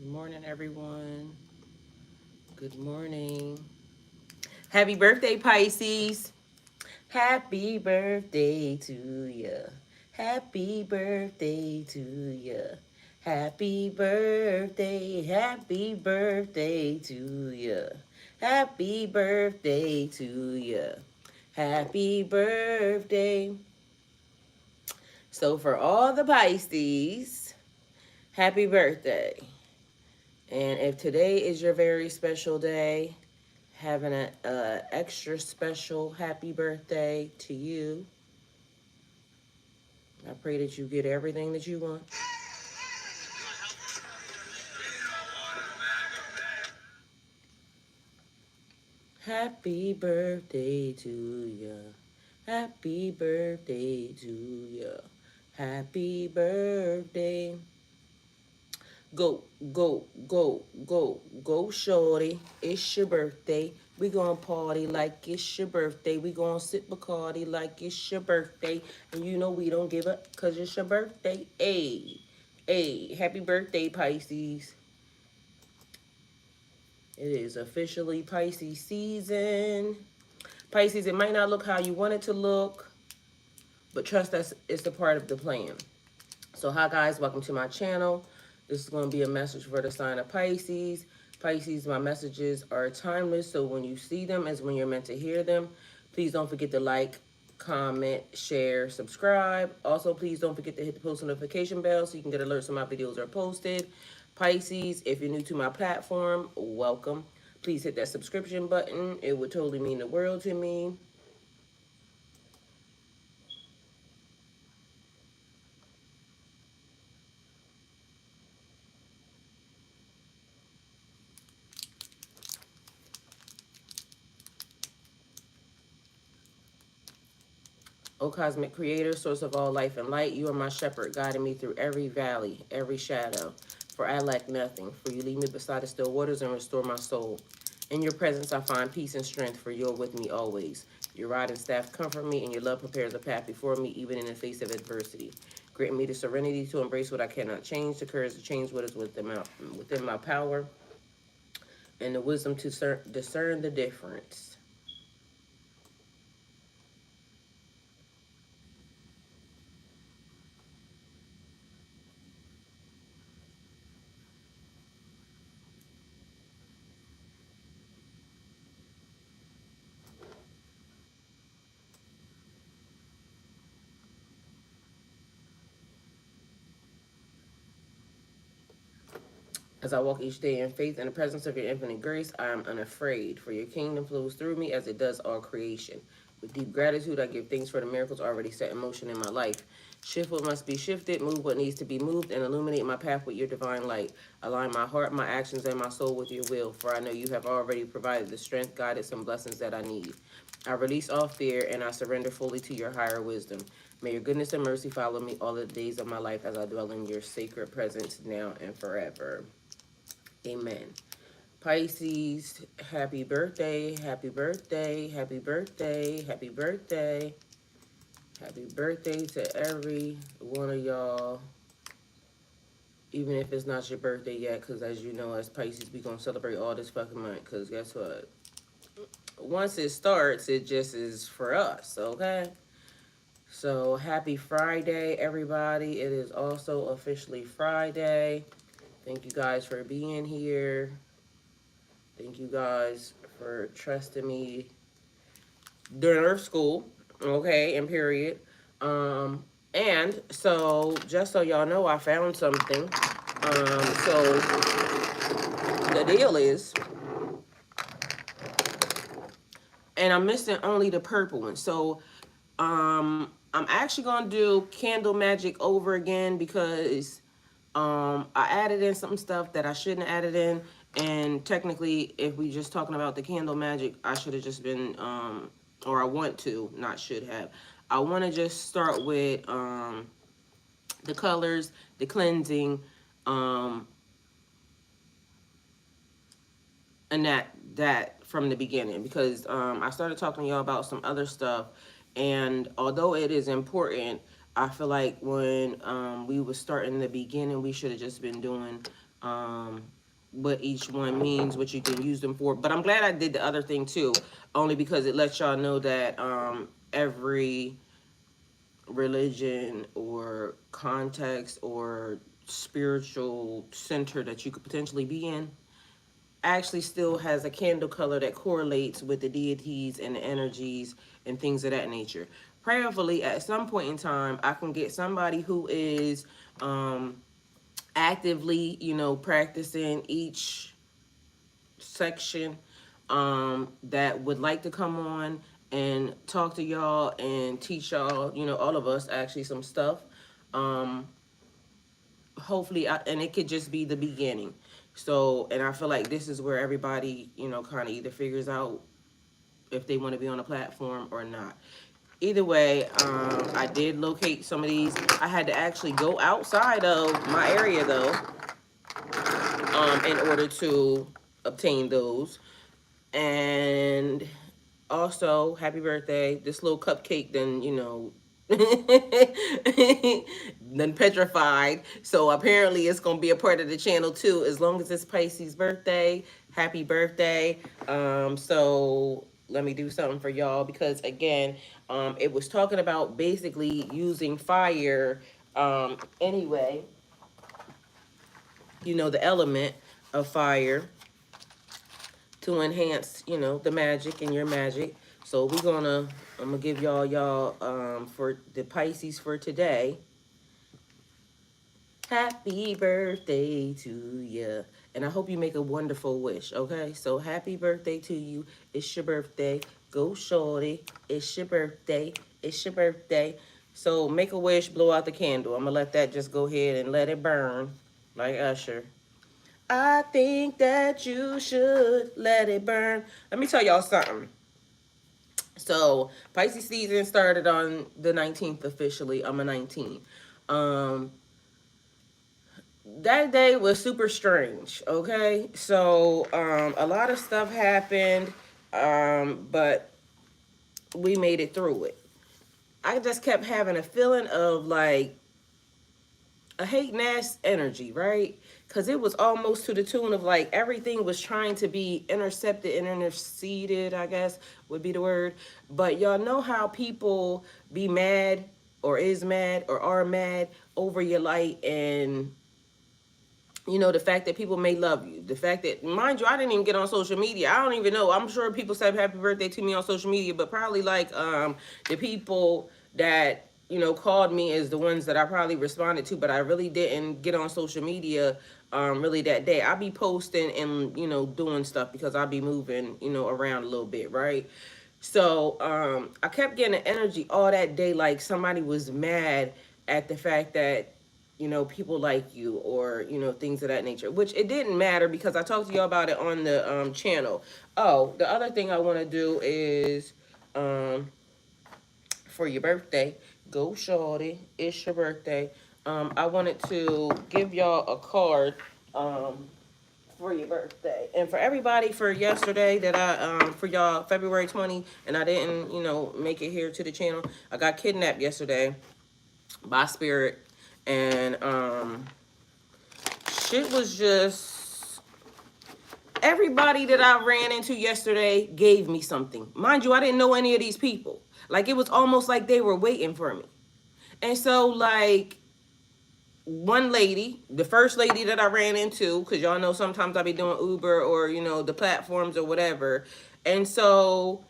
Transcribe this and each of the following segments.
morning, everyone. Good morning. Happy birthday, Pisces. Happy birthday to ya. Happy birthday to ya. Happy birthday to ya. Happy birthday to ya. Happy birthday. So, for all the Pisces, happy birthday. And if today is your very special day, having an extra special happy birthday to you. I pray that you get everything that you want. Happy birthday to ya. Happy birthday to ya. Happy birthday. Go, go, go, go, go, shorty. It's your birthday. We gonna party like it's your birthday. We gonna sip Bacardi like it's your birthday. And you know we don't give up because it's your birthday. Hey, hey, happy birthday, Pisces. It is officially Pisces season. Pisces, it might not look how you want it to look, but trust us, it's a part of the plan. So hi guys, welcome to my channel. This is going to be a message for the sign of Pisces. Pisces, my messages are timeless, so when you see them is when you're meant to hear them. Please don't forget to like, comment, share, subscribe. Also, please don't forget to hit the post notification bell so you can get alerts when my videos are posted. Pisces, if you're new to my platform, welcome. Please hit that subscription button. It would totally mean the world to me. O cosmic creator, source of all life and light, you are my shepherd, guiding me through every valley, every shadow. For I lack nothing, for you lead me beside the still waters and restore my soul. In your presence I find peace and strength, for you're with me always. Your rod and staff comfort me, and your love prepares a path before me, even in the face of adversity. Grant me the serenity to embrace what I cannot change, the courage to change what is within my power, and the wisdom to discern the difference. As I walk each day in faith in the presence of your infinite grace, I am unafraid, for your kingdom flows through me as it does all creation. With deep gratitude, I give thanks for the miracles already set in motion in my life. Shift what must be shifted, move what needs to be moved, and illuminate my path with your divine light. Align my heart, my actions, and my soul with your will, for I know you have already provided the strength, guidance, and blessings that I need. I release all fear, and I surrender fully to your higher wisdom. May your goodness and mercy follow me all the days of my life as I dwell in your sacred presence now and forever. Amen. Pisces, happy birthday, happy birthday, happy birthday, happy birthday. Happy birthday to every one of y'all. Even if it's not your birthday yet, because as you know, as Pisces, we going to celebrate all this fucking month. Because guess what? Once it starts, it just is for us, okay? So, happy Friday, everybody. It is also officially Friday. Thank you guys for being here. Thank you guys for trusting me during Earth School, okay, and period. And so, just so y'all know, I found something. So the deal is, and I'm missing only the purple one. So, I'm actually gonna do Candle Magic over again because I added in some stuff that I shouldn't have added in. And technically, if we just talking about the candle magic, I should have just been, or I want to, not should have. I want to just start with the colors, the cleansing, and that from the beginning. Because I started talking to y'all about some other stuff. And although it is important, I feel like when we was starting in the beginning, we should have just been doing what each one means, what you can use them for. But I'm glad I did the other thing too, only because it lets y'all know that every religion or context or spiritual center that you could potentially be in actually still has a candle color that correlates with the deities and the energies and things of that nature. Prayerfully, at some point in time, I can get somebody who is actively, practicing each section that would like to come on and talk to y'all and teach y'all, all of us actually some stuff. Um, hopefully, and it could just be the beginning. So, and I feel like this is where everybody, kind of either figures out if they want to be on a platform or not. Either way, I did locate some of these. I had to actually go outside of my area though, in order to obtain those. And also, happy birthday. This little cupcake then, then petrified. So apparently it's going to be a part of the channel too, as long as it's Pisces birthday. Happy birthday. So let me do something for y'all because again, it was talking about basically using fire, anyway, the element of fire to enhance, the magic and your magic. So I'm gonna give y'all for the Pisces for today. Happy birthday to you. And I hope you make a wonderful wish, okay? So happy birthday to you. It's your birthday. Go shorty. It's your birthday. It's your birthday. So make a wish, blow out the candle. I'm gonna let that just go ahead and let it burn like Usher. I think that you should let it burn. Let me tell y'all something. So Pisces season started on the 19th officially. I'm a 19. That day was super strange. Okay, so a lot of stuff happened, but we made it through it. I just kept having a feeling of like a hate nass energy, right? Because it was almost to the tune of like everything was trying to be intercepted and interceded, I guess would be the word. But y'all know how people be mad or is mad or are mad over your light, and the fact that people may love you, the fact that, mind you, I didn't even get on social media. I don't even know. I'm sure people said happy birthday to me on social media, but probably like the people that called me is the ones that I probably responded to, but I really didn't get on social media really that day. I'll be posting and doing stuff because I'll be moving around a little bit, right? So I kept getting the energy all that day like somebody was mad at the fact that people like you, or things of that nature, which it didn't matter because I talked to y'all about it on the channel. Oh, the other thing I want to do is for your birthday, go shorty, it's your birthday. I wanted to give y'all a card for your birthday, and for everybody for yesterday that I for y'all February 20, and I didn't make it here to the channel. I got kidnapped yesterday by spirit, and shit was just, everybody that I ran into yesterday gave me something. Mind you, I didn't know any of these people. Like, it was almost like they were waiting for me. And so, like, one lady, the first lady that I ran into, because y'all know sometimes I be doing Uber or, the platforms or whatever. And so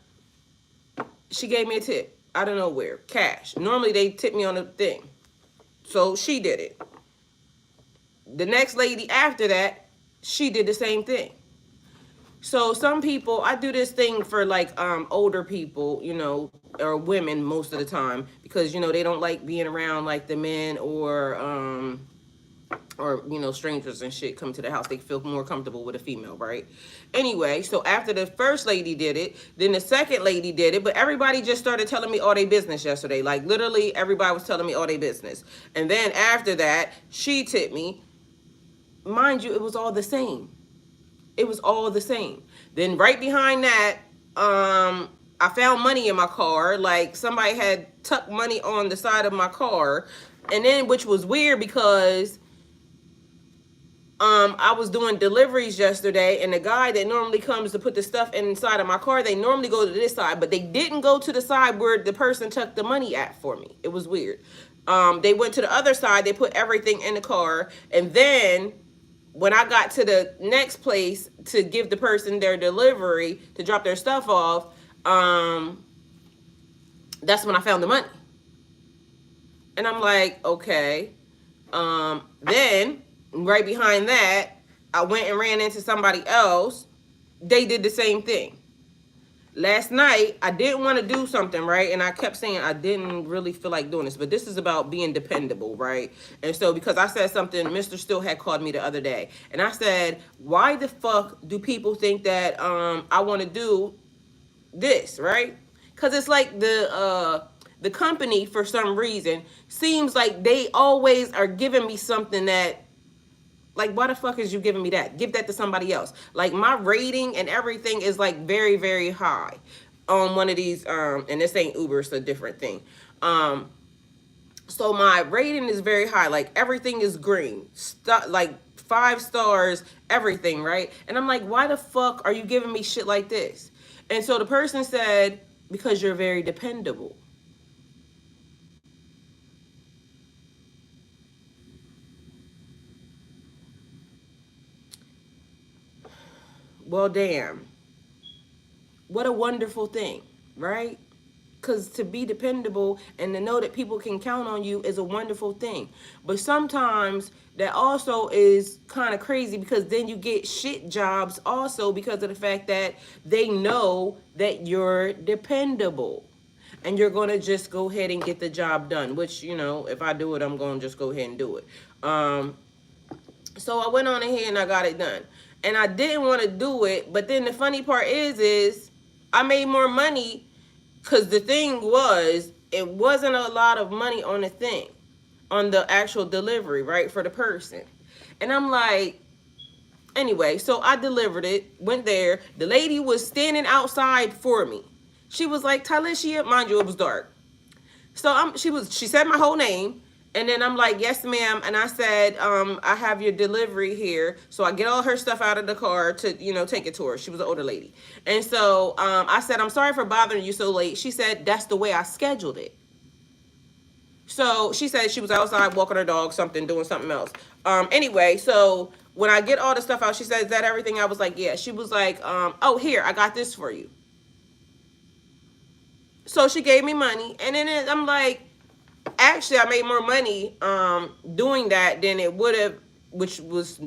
she gave me a tip out of nowhere, cash. Normally they tip me on a thing. So she did it. The next lady after that, she did the same thing. So some people, I do this thing for like older people, or women most of the time, because they don't like being around like the men or strangers and shit come to the house. They feel more comfortable with a female, right? Anyway, so after the first lady did it, then the second lady did it, but everybody just started telling me all their business yesterday. Like, literally everybody was telling me all their business. And then after that, she tipped me. Mind you, it was all the same. It was all the same. Then right behind that, I found money in my car. Like, somebody had tucked money on the side of my car. And then, which was weird because I was doing deliveries yesterday, and the guy that normally comes to put the stuff inside of my car, they normally go to this side, but they didn't go to the side where the person took the money at for me. It was weird. They went to the other side, they put everything in the car, and then when I got to the next place to give the person their delivery, to drop their stuff off, that's when I found the money. And I'm like, okay. Then right behind that, I went and ran into somebody else. They did the same thing. Last night, I didn't want to do something, right? And I kept saying I didn't really feel like doing this. But this is about being dependable, right? And so because I said something, Mr. Still had called me the other day. And I said, why the fuck do people think that I want to do this, right? Because it's like the company, for some reason, seems like they always are giving me something that, like, why the fuck is you giving me that? Give that to somebody else. Like, my rating and everything is like very, very high on one of these, and this ain't Uber, it's a different thing. So my rating is very high. Like, everything is green. Like 5 stars, everything, right? And I'm like, why the fuck are you giving me shit like this? And so the person said, because you're very dependable. Well, damn. What a wonderful thing, right? Because to be dependable and to know that people can count on you is a wonderful thing. But sometimes that also is kind of crazy, because then you get shit jobs also because of the fact that they know that you're dependable. And you're going to just go ahead and get the job done, which, you know, if I do it, I'm going to just go ahead and do it. So I went on ahead and I got it done. And I didn't want to do it, but then the funny part is I made more money, because the thing was, it wasn't a lot of money on the thing, on the actual delivery, right, for the person. And I'm like, anyway, so I delivered it, went there. The lady was standing outside for me. She was like, Talisha, mind you, it was dark. So she said my whole name. And then I'm like, yes, ma'am. And I said, I have your delivery here. So I get all her stuff out of the car to, you know, take it to her. She was an older lady. And so I said, I'm sorry for bothering you so late. She said, that's the way I scheduled it. So she said she was outside walking her dog, doing something else. Anyway, so when I get all the stuff out, she said, is that everything? I was like, yeah. She was like, oh, here, I got this for you. So she gave me money. And then I'm like, actually, I made more money doing that than it would have, which was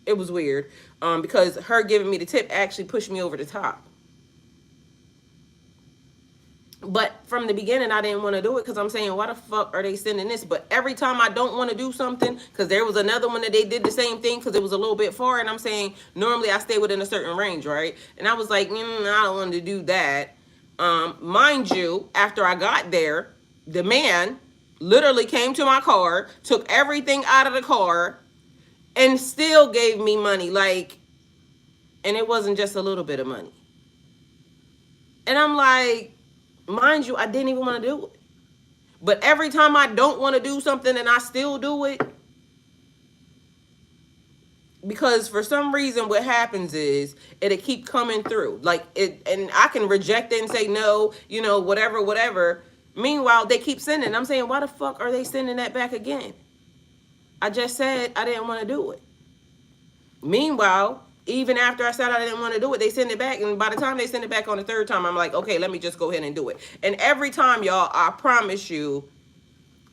it was weird, because her giving me the tip actually pushed me over the top. But from the beginning, I didn't want to do it, because I'm saying, why the fuck are they sending this? But every time I don't want to do something, because there was another one that they did the same thing, because it was a little bit far, and I'm saying, normally I stay within a certain range, right? And I was like, I don't want to do that. Mind you, after I got there, the man literally came to my car, took everything out of the car, and still gave me money. Like, and it wasn't just a little bit of money. And I'm like, mind you, I didn't even want to do it. But every time I don't want to do something and I still do it, because for some reason what happens is it'll keep coming through. Like, it, and I can reject it and say no, you know, whatever. Meanwhile, they keep sending. I'm saying, why the fuck are they sending that back again? I just said I didn't want to do it. Meanwhile, even after I said I didn't want to do it, they send it back. And by the time they send it back on the 3rd time, I'm like, okay, let me just go ahead and do it. And every time, y'all, I promise you,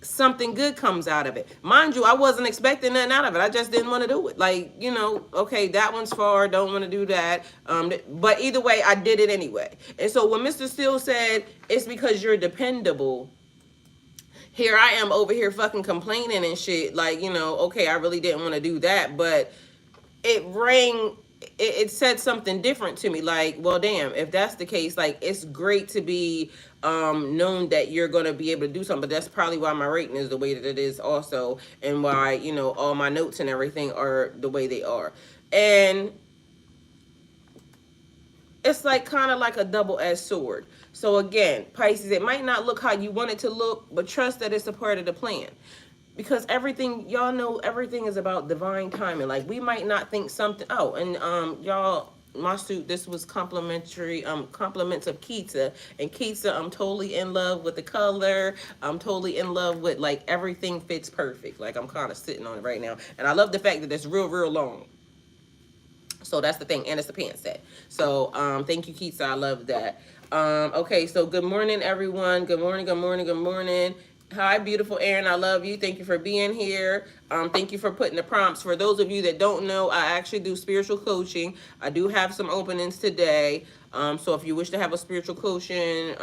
something good comes out of it. Mind you, I wasn't expecting nothing out of it. I just didn't want to do it. Like, you know, okay, that one's far, don't want to do that. But either way, I did it anyway. And so when Mr. Steele said, it's because you're dependable, here I am over here fucking complaining and shit. Like, you know, okay, I really didn't want to do that, but it said something different to me. Like, well, damn, if that's the case, like, it's great to be known that you're going to be able to do something. But that's probably why my rating is the way that it is also, and why, you know, all my notes and everything are the way they are. And it's like kind of like a double-edged sword. So again, Pisces, it might not look how you want it to look, but trust that it's a part of the plan. because everything, y'all know, everything is about divine timing. Like, we might not think something. Oh, and y'all, my suit, this was complimentary, compliments of Kita. And Kita, I'm totally in love with the color. I'm totally in love with, like, everything fits perfect. Like, I'm kind of sitting on it right now. And I love the fact that it's real long. So that's the thing, and it's the pants set. So thank you, Keith. I love that. Okay, so good morning, everyone. Good morning, good morning, good morning. Hi, beautiful Erin. I love you. Thank you for being here. Thank you for putting the prompts. For those of you that don't know, I actually do spiritual coaching. I do have some openings today. So if you wish to have a spiritual coaching,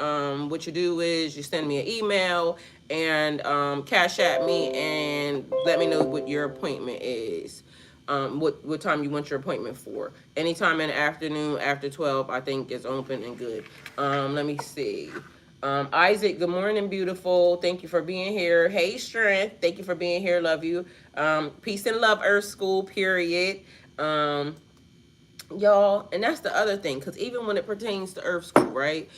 what you do is you send me an email and cash at me and let me know what your appointment is. What time you want your appointment for. Anytime in the afternoon after 12, I think is open and good. Let me see. Isaac, good morning, beautiful. Thank you for being here. Hey, Strength, thank you for being here. Love you. Peace and love, Earth School, period. Y'all, and that's the other thing, because even when it pertains to Earth School, right?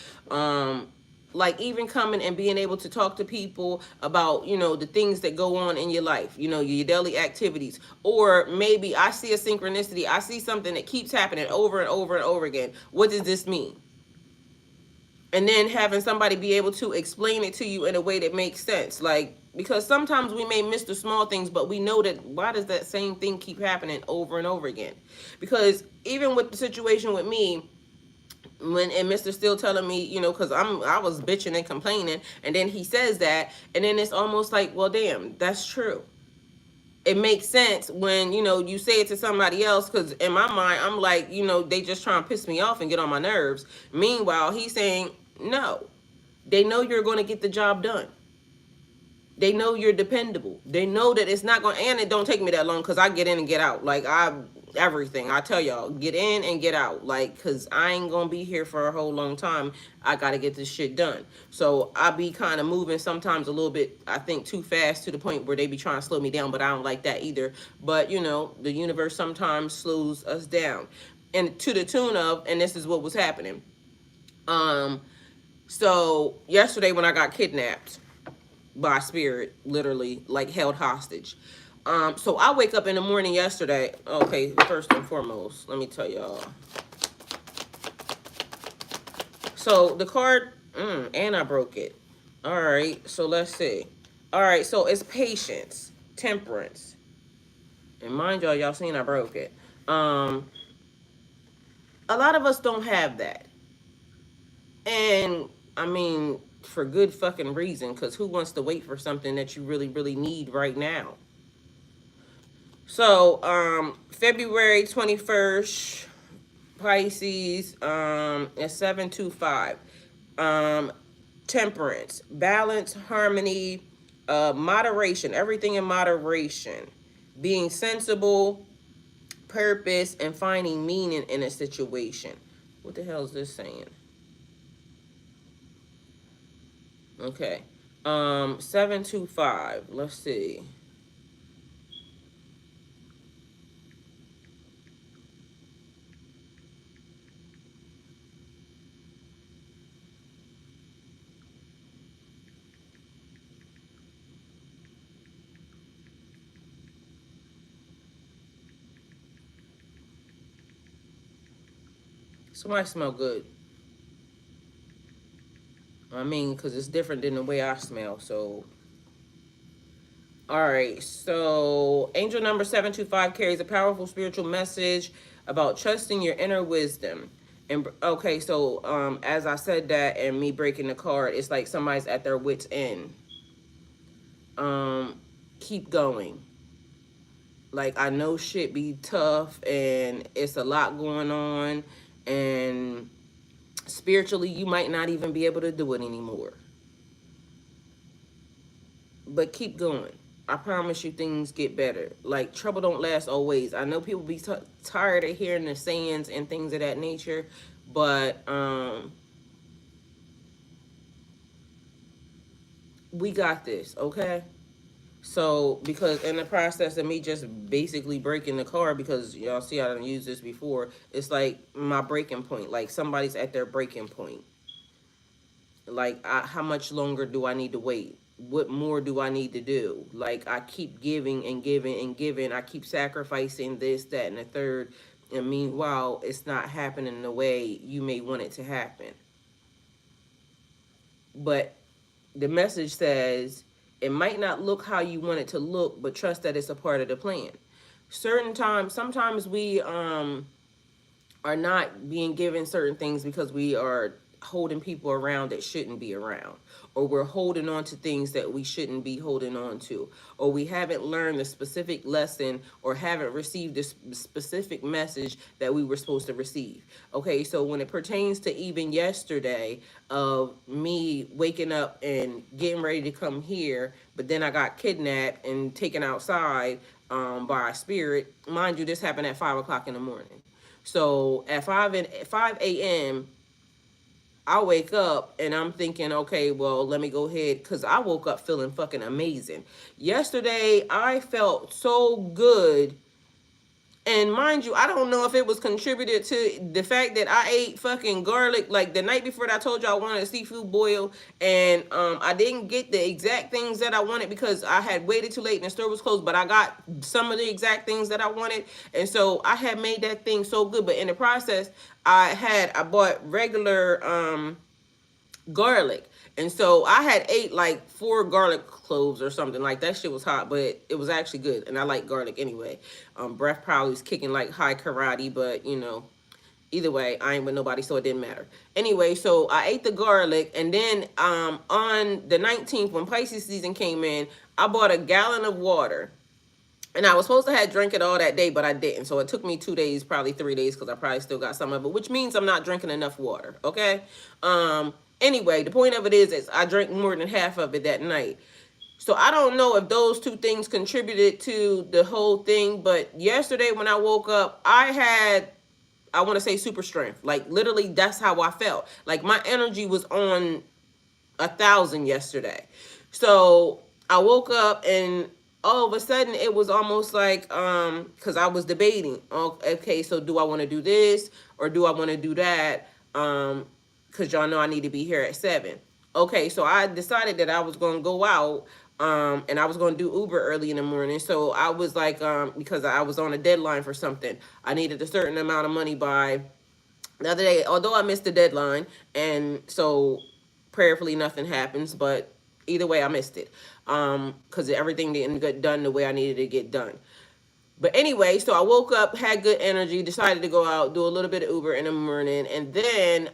Like, even coming and being able to talk to people about, you know, the things that go on in your life, you know, your daily activities. Or maybe I see a synchronicity, I see something that keeps happening over and over and over again. What does this mean? And then having somebody be able to explain it to you in a way that makes sense. Like, because sometimes we may miss the small things, but we know that why does that same thing keep happening over and over again? Because even with the situation with me, and Mr. Still telling me, you know, because I was bitching and complaining, and then he says that, and then it's almost like, well, damn, that's true. It makes sense when, you know, you say it to somebody else, because in my mind, I'm like, you know, they just trying to piss me off and get on my nerves. Meanwhile, he's saying, no, they know you're going to get the job done. They know you're dependable. They know that it's not going to, and it don't take me that long because I get in and get out. Like, everything. I tell y'all, get in and get out. Like, because I ain't going to be here for a whole long time. I got to get this shit done. So I be kind of moving sometimes a little bit, I think, too fast to the point where they be trying to slow me down, but I don't like that either. But, you know, the universe sometimes slows us down. And to the tune of, and this is what was happening. So yesterday when I got kidnapped by spirit, literally, like, held hostage. So I wake up in the morning yesterday. Okay, first and foremost, let me tell y'all. So the card, and I broke it. All right, so let's see. All right, so it's patience, temperance. And mind y'all, y'all seen I broke it. A lot of us don't have that. And, I mean, for good fucking reason, because who wants to wait for something that you really, really need right now? So, February 21st, Pisces, is 725. Temperance, balance, harmony, moderation, everything in moderation. Being sensible, purpose, and finding meaning in a situation. What the hell is this saying? Okay. 725. Let's see. Somebody smell good. I mean, because it's different than the way I smell, so. All right, so angel number 725 carries a powerful spiritual message about trusting your inner wisdom. And okay, so as I said that and me breaking the card, it's like somebody's at their wit's end. Keep going. Like, I know shit be tough and it's a lot going on, and spiritually you might not even be able to do it anymore. But keep going. I promise you things get better. Like, trouble don't last always. I know people be tired of hearing the sayings and things of that nature, but we got this, okay? So, because in the process of me just basically breaking the card, because y'all see I done used this before, it's like my breaking point. Like, somebody's at their breaking point. Like, how much longer do I need to wait? what more do I need to do? Like, I keep giving and giving and giving. I keep sacrificing this, that, and the third. And meanwhile, it's not happening the way you may want it to happen. But the message says it might not look how you want it to look, but trust that it's a part of the plan. Sometimes we are not being given certain things because we are holding people around that shouldn't be around, or we're holding on to things that we shouldn't be holding on to, or we haven't learned the specific lesson or haven't received the specific message that we were supposed to receive. Okay, so when it pertains to even yesterday of me waking up and getting ready to come here, but then I got kidnapped and taken outside by a spirit. Mind you, this happened at 5 o'clock in the morning. So at 5 a.m., I wake up and I'm thinking, okay, well, let me go ahead, because I woke up feeling fucking amazing. Yesterday, I felt so good. And mind you, I don't know if it was contributed to the fact that I ate fucking garlic. Like the night before that, I told you I wanted a seafood boil, and I didn't get the exact things that I wanted because I had waited too late and the store was closed, but I got some of the exact things that I wanted. And so I had made that thing so good. But in the process, I bought regular garlic. And so I had ate like 4 garlic cloves or something. Like, that shit was hot, but it was actually good. And I like garlic anyway. Breath probably was kicking like high karate, but you know, either way, I ain't with nobody, so it didn't matter. Anyway, so I ate the garlic, and then on the 19th, when Pisces season came in, I bought a gallon of water. And I was supposed to have drank it all that day, but I didn't. So it took me 2 days, probably 3 days, because I probably still got some of it, which means I'm not drinking enough water, okay? Anyway, the point of it is I drank more than half of it that night. So I don't know if those two things contributed to the whole thing, but yesterday when I woke up, I want to say super strength. Like, literally, that's how I felt. Like, my energy was on 1,000 yesterday. So I woke up and all of a sudden it was almost like, because I was debating, okay, so do I want to do this or do I want to do that? Because y'all know I need to be here at 7. Okay, so I decided that I was going to go out, and I was going to do Uber early in the morning. So I was like, because I was on a deadline for something, I needed a certain amount of money by the other day, although I missed the deadline. And so prayerfully nothing happens, but either way I missed it, because everything didn't get done the way I needed to get done. But anyway, so I woke up, had good energy, decided to go out, do a little bit of Uber in the morning, and then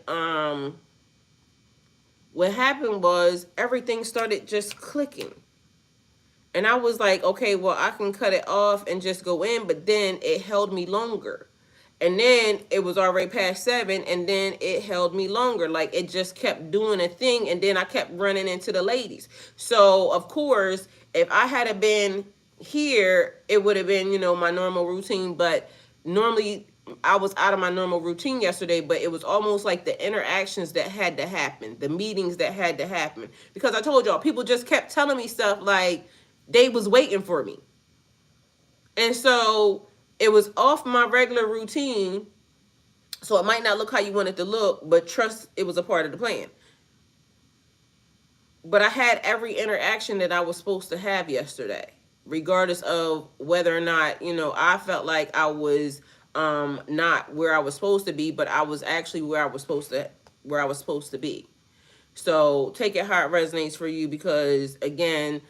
what happened was everything started just clicking. And I was like, okay, well, I can cut it off and just go in, but then it held me longer. And then it was already past 7, and then it held me longer. Like, it just kept doing a thing, and then I kept running into the ladies. So, of course, if I had been here, it would have been, you know, my normal routine. But normally, I was out of my normal routine yesterday, but it was almost like the interactions that had to happen, the meetings that had to happen. Because I told y'all, people just kept telling me stuff like they was waiting for me. And so it was off my regular routine, so it might not look how you want it to look, but trust it was a part of the plan. But I had every interaction that I was supposed to have yesterday, regardless of whether or not, you know, I felt like I was not where I was supposed to be, but I was actually where I was supposed to be. So take it how it resonates for you, because again,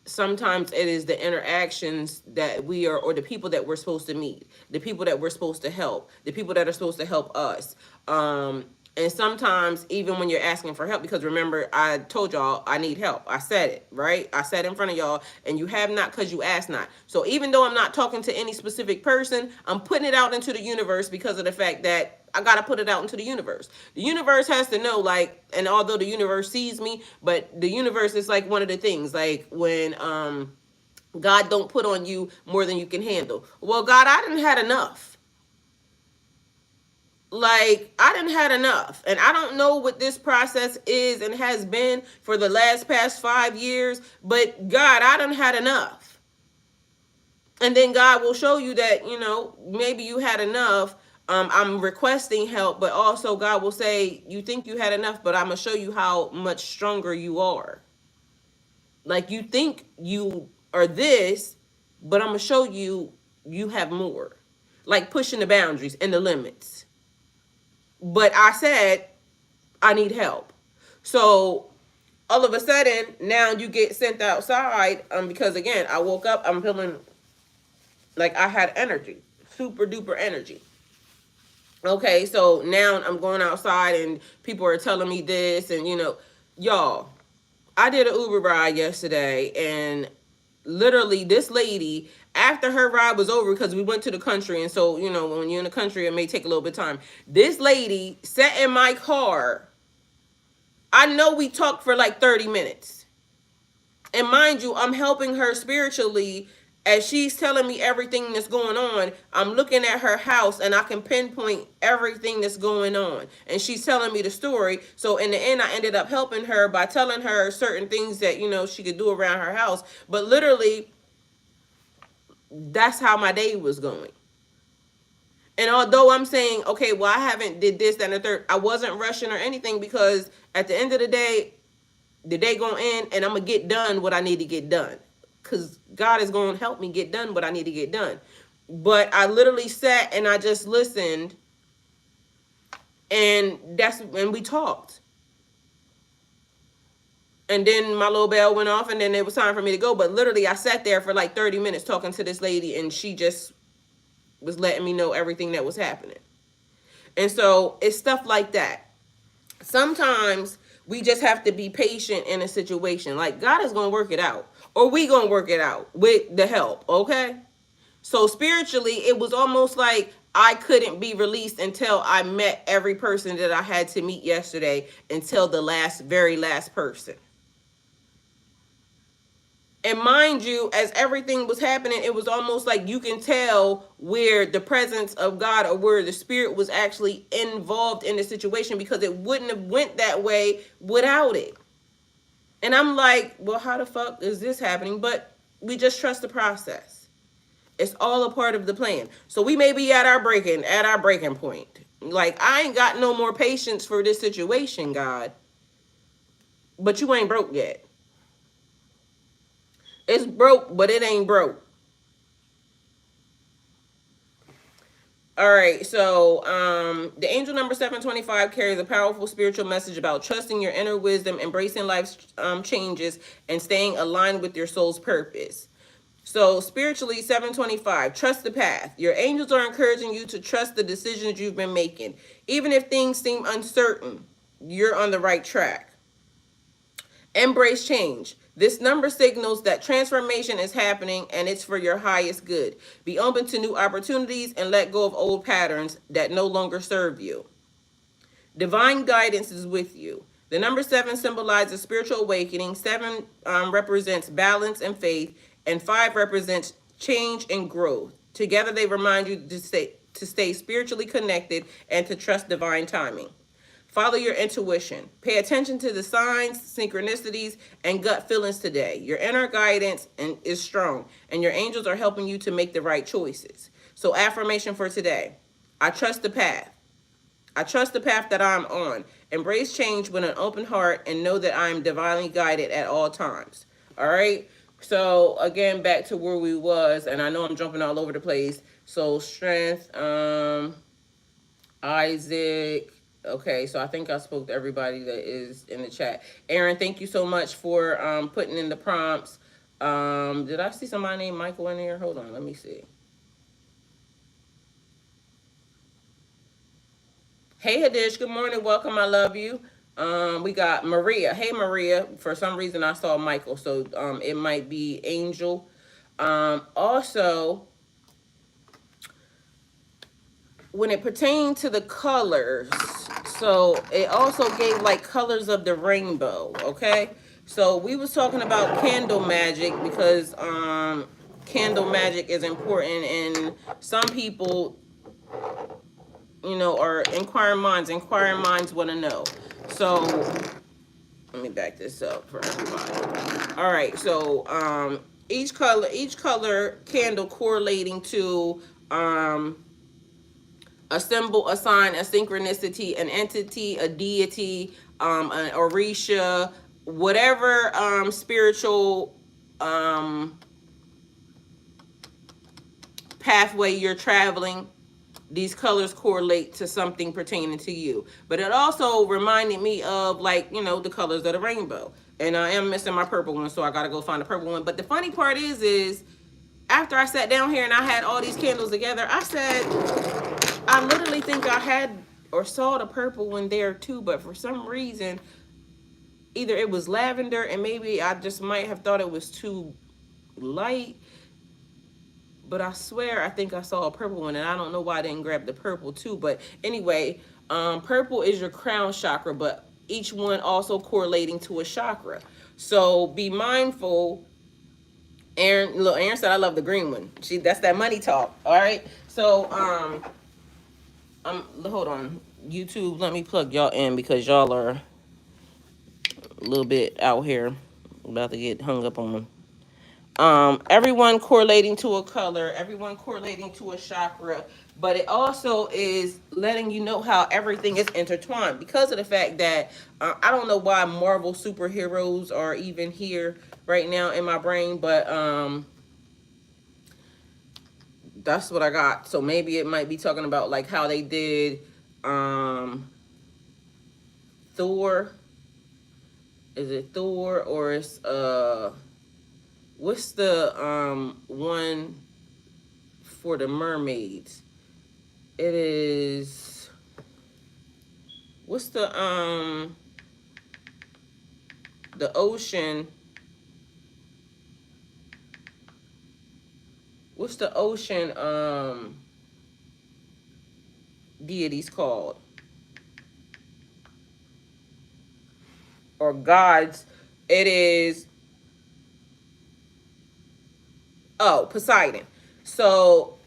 sometimes it is the interactions that we are, or the people that we're supposed to meet, the people that we're supposed to help, the people that are supposed to help us. And sometimes even when you're asking for help, because remember, I told y'all I need help. I said it, right? I said in front of y'all, and you have not because you ask not. So even though I'm not talking to any specific person, I'm putting it out into the universe because of the fact that I got to put it out into the universe. The universe has to know, like, and although the universe sees me, but the universe is like one of the things, like when God don't put on you more than you can handle. Well, God, I didn't had enough. Like, I didn't had enough. And I don't know what this process is and has been for the past 5 years, but God, I done had enough. And then God will show you that, you know, maybe you had enough. I'm requesting help, but also God will say, you think you had enough, but I'm going to show you how much stronger you are. Like, you think you are this, but I'm gonna show you you have more. Like pushing the boundaries and the limits. But I said I need help. So all of a sudden now you get sent outside, because again, I woke up, I'm feeling like I had energy, super duper energy. Okay, so now I'm going outside and people are telling me this, and y'all, I did an Uber ride yesterday, and literally this lady, after her ride was over, because we went to the country, and so when you're in the country it may take a little bit of time. This lady sat in my car. I know we talked for like 30 minutes. And mind you, I'm helping her spiritually as she's telling me everything that's going on. I'm looking at her house and I can pinpoint everything that's going on. And she's telling me the story. So in the end, I ended up helping her by telling her certain things that, she could do around her house. But literally, that's how my day was going. And although I'm saying, okay, well, I haven't did this, that, and the third, I wasn't rushing or anything, because at the end of the day gonna end, and I'm gonna get done what I need to get done, because God is gonna help me get done what I need to get done. But I literally sat and I just listened, and that's when we talked. And then my little bell went off, and then it was time for me to go. But literally, I sat there for like 30 minutes talking to this lady, and she just was letting me know everything that was happening. And so it's stuff like that. Sometimes we just have to be patient in a situation. Like, God is going to work it out, or we going to work it out with the help. Okay. So spiritually, it was almost like I couldn't be released until I met every person that I had to meet yesterday, until the very last person. And mind you, as everything was happening, it was almost like you can tell where the presence of God, or where the spirit was actually involved in the situation, because it wouldn't have went that way without it. And I'm like, well, how the fuck is this happening? But we just trust the process. It's all a part of the plan. So we may be at our breaking point. Like, I ain't got no more patience for this situation, God. But you ain't broke yet. It's broke, but it ain't broke. All right, so the angel number 725 carries a powerful spiritual message about trusting your inner wisdom, embracing life's changes, and staying aligned with your soul's purpose. So spiritually, 725, trust the path. Your angels are encouraging you to trust the decisions you've been making. Even if things seem uncertain, you're on the right track. Embrace change. This number signals that transformation is happening, and it's for your highest good. Be open to new opportunities and let go of old patterns that no longer serve you. Divine guidance is with you. The number 7 symbolizes spiritual awakening. 7 represents balance and faith, and 5 represents change and growth. Together, they remind you to stay spiritually connected and to trust divine timing. Follow your intuition. Pay attention to the signs, synchronicities, and gut feelings today. Your inner guidance is strong, and your angels are helping you to make the right choices. So, affirmation for today: I trust the path. I trust the path that I'm on. Embrace change with an open heart, and know that I am divinely guided at all times. All right. So again, back to where we was, and I know I'm jumping all over the place. So strength, Isaac. Okay, so I think I spoke to everybody that is in the chat. Aaron, thank you so much for putting in the prompts. Did I see somebody named Michael in here? Hold on, let me see. Hey, Hadish, good morning. Welcome. I love you. We got Maria. Hey, Maria. For some reason, I saw Michael, so it might be Angel. Also, when it pertained to the colors, so it also gave like colors of the rainbow. Okay, so we was talking about candle magic, because candle magic is important, and some people, are inquiring minds want to know. So let me back this up for everybody. All right, so each color candle correlating to a symbol, a sign, a synchronicity, an entity, a deity, an orisha, whatever spiritual pathway you're traveling, these colors correlate to something pertaining to you. But it also reminded me of, like, you know, the colors of the rainbow. And I am missing my purple one, so I gotta go find a purple one. But the funny part is after I sat down here and I had all these candles together, I said, I literally think I had or saw the purple one there too, but for some reason, either it was lavender and maybe I just might have thought it was too light. But I swear I think I saw a purple one, and I don't know why I didn't grab the purple too. But anyway, purple is your crown chakra, but each one also correlating to a chakra. So be mindful. Aaron said I love the green one. That's that money talk. All right. So hold on. YouTube, let me plug y'all in because y'all are a little bit out here. About to get hung up on them. Everyone correlating to a color, everyone correlating to a chakra, but it also is letting you know how everything is intertwined because of the fact that I don't know why Marvel superheroes are even here right now in my brain, but that's what I got. So maybe it might be talking about like how they did Thor. Is it Thor or it's what's the one for the mermaids? It is, what's the ocean, what's the ocean deities called? Or gods? It is, oh, Poseidon. So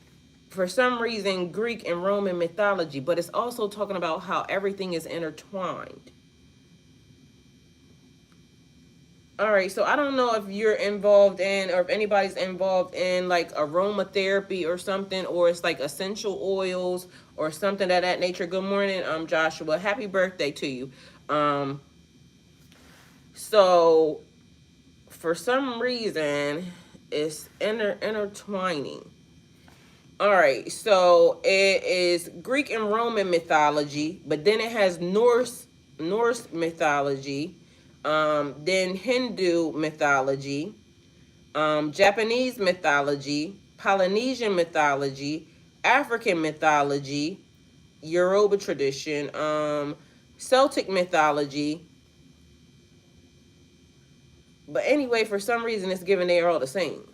for some reason, Greek and Roman mythology, but it's also talking about how everything is intertwined. All right, so I don't know if you're involved in, or if anybody's involved in like aromatherapy or something, or it's like essential oils or something of that nature. Good morning, Joshua. Happy birthday to you. So for some reason, it's intertwining. All right, so it is Greek and Roman mythology, but then it has Norse mythology, then Hindu mythology, Japanese mythology, Polynesian mythology, African mythology, Yoruba tradition, Celtic mythology. But anyway, for some reason, it's given they are all the same.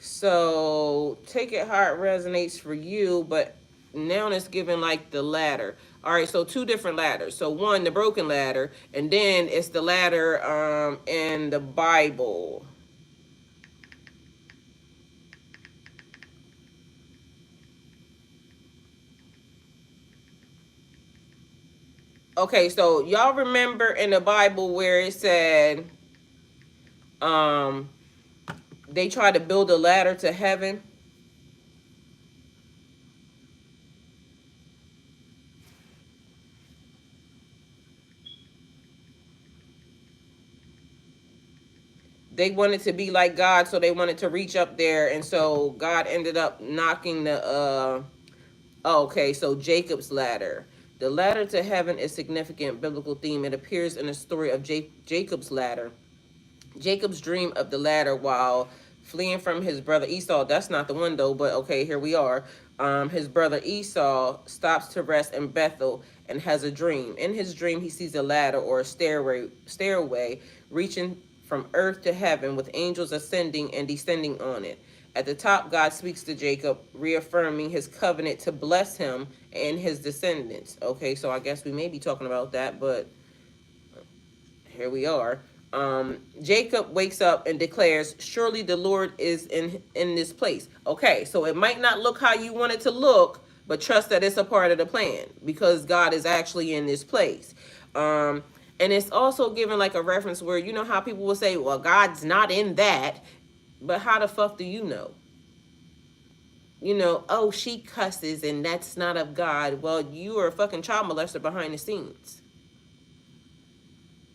So take it how it resonates for you, but now it's given like the ladder. All right, so two different ladders. So one, the broken ladder, and then it's the ladder in the Bible. Okay, so y'all remember in the Bible where it said they tried to build a ladder to heaven? They wanted to be like God, so they wanted to reach up there, and so God ended up knocking the okay, so Jacob's ladder. The ladder to heaven is a significant biblical theme. It appears in the story of Jacob's ladder. Jacob's dream of the ladder while fleeing from his brother Esau. That's not the one though, but okay, here we are. His brother Esau stops to rest in Bethel and has a dream. In his dream, he sees a ladder or a stairway reaching from earth to heaven with angels ascending and descending on it. At the top, God speaks to Jacob, reaffirming his covenant to bless him and his descendants. Okay, so I guess we may be talking about that, but here we are. Jacob wakes up and declares, surely the Lord is in this place. Okay, so it might not look how you want it to look, but trust that it's a part of the plan because God is actually in this place. And it's also given like a reference where, you know how people will say, well, God's not in that, but how the fuck do you know? You know, oh, she cusses and that's not of God. Well, you are a fucking child molester behind the scenes.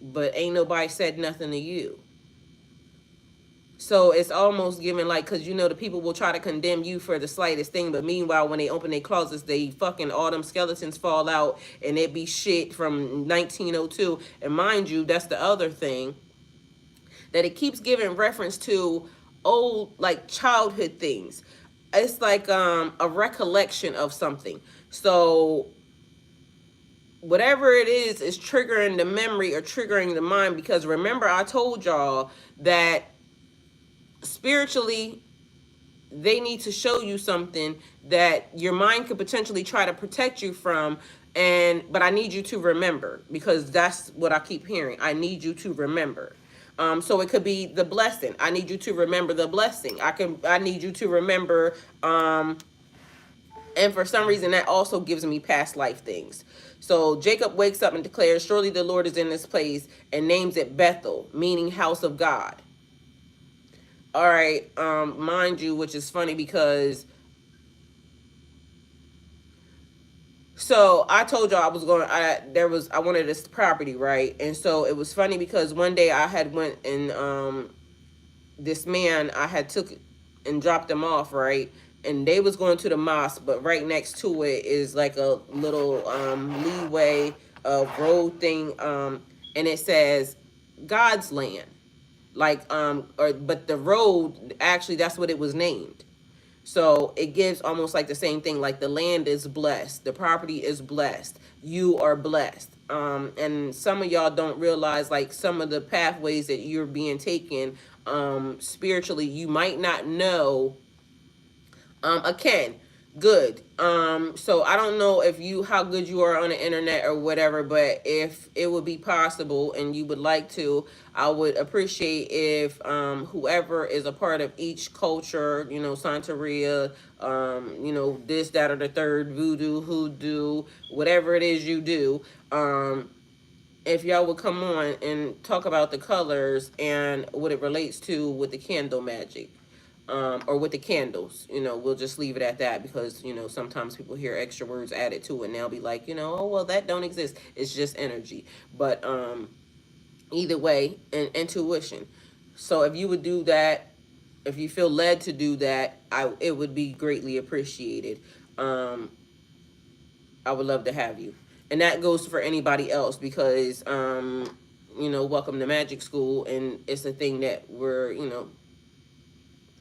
but ain't nobody said nothing to you. So it's almost giving like, because you know the people will try to condemn you for the slightest thing, but meanwhile when they open their closets, they fucking all them skeletons fall out and it be shit from 1902. And mind you, that's the other thing, that it keeps giving reference to old like childhood things. It's like a recollection of something. So whatever it is triggering the memory or triggering the mind, because remember I told y'all that spiritually they need to show you something that your mind could potentially try to protect you from, and but I need you to remember, because that's what I keep hearing. I need you to remember. So it could be the blessing. I need you to remember the blessing. I need you to remember, and for some reason that also gives me past life things. So Jacob wakes up and declares, surely the Lord is in this place, and names it Bethel, meaning house of God. All right, mind you, which is funny because, so I told y'all I was going, I wanted this property, right? And so it was funny because one day I had went and, this man, I had took and dropped them off, right? And they was going to the mosque, but right next to it is like a little, leeway, road thing, and it says God's land. Like, but the road, actually, that's what it was named. So it gives almost like the same thing, like the land is blessed, the property is blessed, you are blessed. And some of y'all don't realize like some of the pathways that you're being taken, spiritually, you might not know. Again, good. So I don't know if you, how good you are on the internet or whatever, but if it would be possible and you would like to, I would appreciate if, whoever is a part of each culture, you know, Santería, you know, this, that, or the third, voodoo, hoodoo, whatever it is you do, if y'all would come on and talk about the colors and what it relates to with the candle magic. Or with the candles, you know, we'll just leave it at that, because, you know, sometimes people hear extra words added to it and they'll be like, you know, oh, well, that don't exist. It's just energy. But either way, intuition. So if you would do that, if you feel led to do that, it would be greatly appreciated. I would love to have you. And that goes for anybody else, because, you know, welcome to magic school. And it's a thing that we're, you know,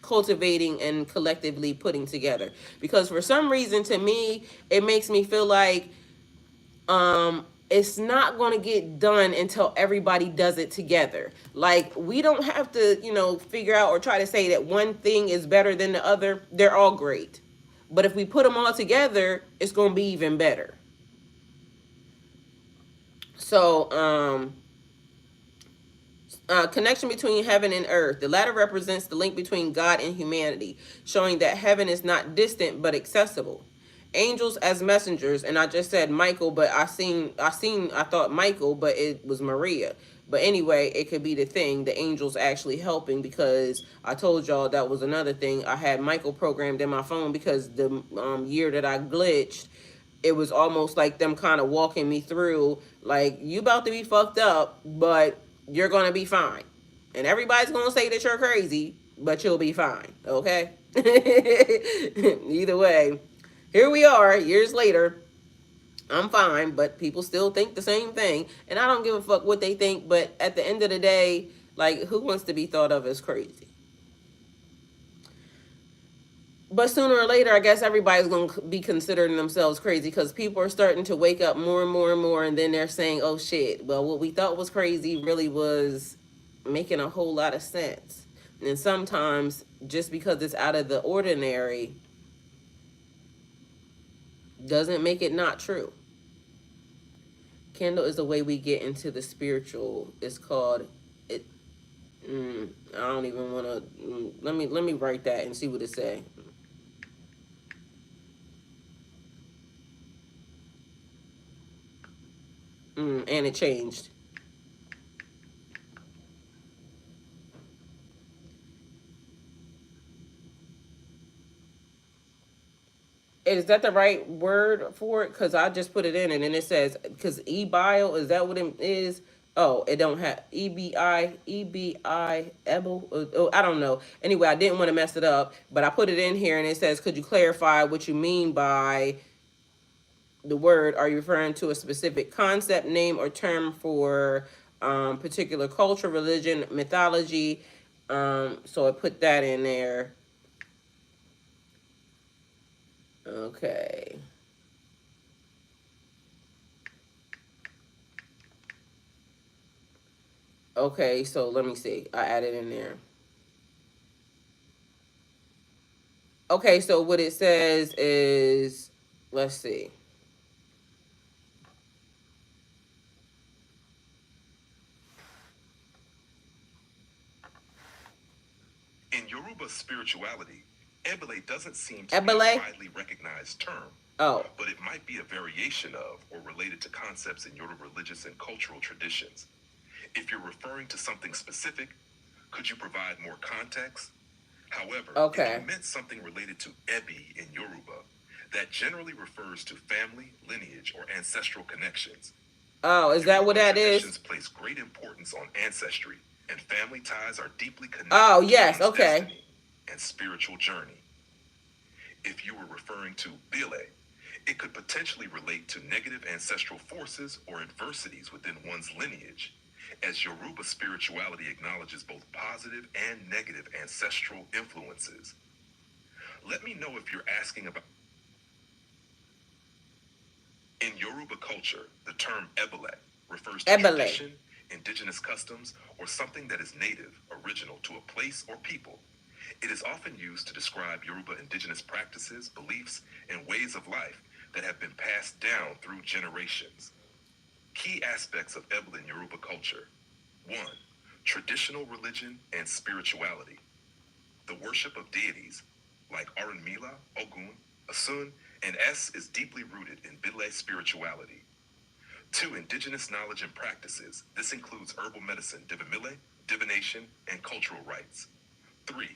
cultivating and collectively putting together, because for some reason to me it makes me feel like it's not going to get done until everybody does it together. Like, we don't have to, you know, figure out or try to say that one thing is better than the other. They're all great, but if we put them all together, it's going to be even better. So connection between heaven and earth. The latter represents the link between God and humanity, showing that heaven is not distant but accessible. Angels as messengers, and I just said Michael, but I thought Michael, but it was Maria. But anyway, it could be the thing, the angels actually helping, because I told y'all that was another thing. I had Michael programmed in my phone because the year that I glitched, it was almost like them kind of walking me through, like, you about to be fucked up, but you're going to be fine. And everybody's going to say that you're crazy, but you'll be fine, okay? Either way, here we are, years later. I'm fine, but people still think the same thing. And I don't give a fuck what they think, but at the end of the day, like, who wants to be thought of as crazy? But sooner or later, I guess everybody's going to be considering themselves crazy, because people are starting to wake up more and more and more, and then they're saying, oh shit, well, what we thought was crazy really was making a whole lot of sense. And sometimes, just because it's out of the ordinary doesn't make it not true. Candle is the way we get into the spiritual. It's called it. I don't even want to. Let me write that and see what it say. And it changed. Is that the right word for it? Because I just put it in and then it says, because e-bile, is that what it is? Oh, it don't have Ebel. Oh, I don't know. Anyway, I didn't want to mess it up, but I put it in here and it says, could you clarify what you mean by the word? Are you referring to a specific concept, name, or term for particular culture, religion, mythology? So I put that in there. Okay. Okay, so let me see. I added in there. Okay, so what it says is, let's see. In Yoruba spirituality, Ebele doesn't seem to be a widely recognized term, but it might be a variation of or related to concepts in Yoruba religious and cultural traditions. If you're referring to something specific, could you provide more context? However, if you meant something related to Ebi in Yoruba, that generally refers to family, lineage, or ancestral connections. Oh, is that what that is? Traditions place great importance on ancestry, and family ties are deeply connected to one's destiny and spiritual journey. If you were referring to Bile, it could potentially relate to negative ancestral forces or adversities within one's lineage, as Yoruba spirituality acknowledges both positive and negative ancestral influences. Let me know if you're asking about. In Yoruba culture, the term Ebele refers to tradition, indigenous customs, or something that is native, original to a place or people. It is often used to describe Yoruba indigenous practices, beliefs, and ways of life that have been passed down through generations. Key aspects of Ebele in Yoruba culture. 1. Traditional religion and spirituality. The worship of deities like Orunmila, Ogun, Asun, and S is deeply rooted in Bile spirituality. 2. Indigenous knowledge and practices. This includes herbal medicine, divimile, divination, and cultural rites. 3.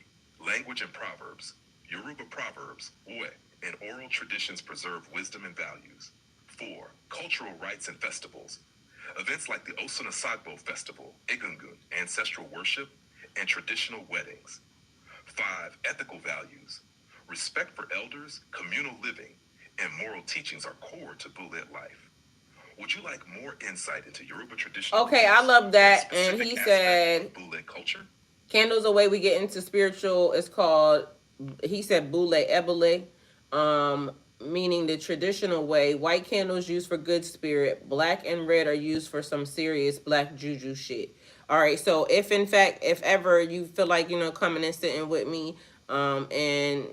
Language and proverbs. Yoruba proverbs, oe, and oral traditions preserve wisdom and values. 4. Cultural rites and festivals. Events like the Osunasagbo Festival, Egungun, ancestral worship, and traditional weddings. 5. Ethical values. Respect for elders, communal living, and moral teachings are core to Bulet life. Would you like more insight into Yoruba traditional? Okay, I love that. And he said, Bulet culture? Candles Away, we get into spiritual. It's called, he said, Bule Ebele, meaning the traditional way. White candles used for good spirit. Black and red are used for some serious black juju shit. All right, so if in fact, if ever you feel like, coming and sitting with me, and,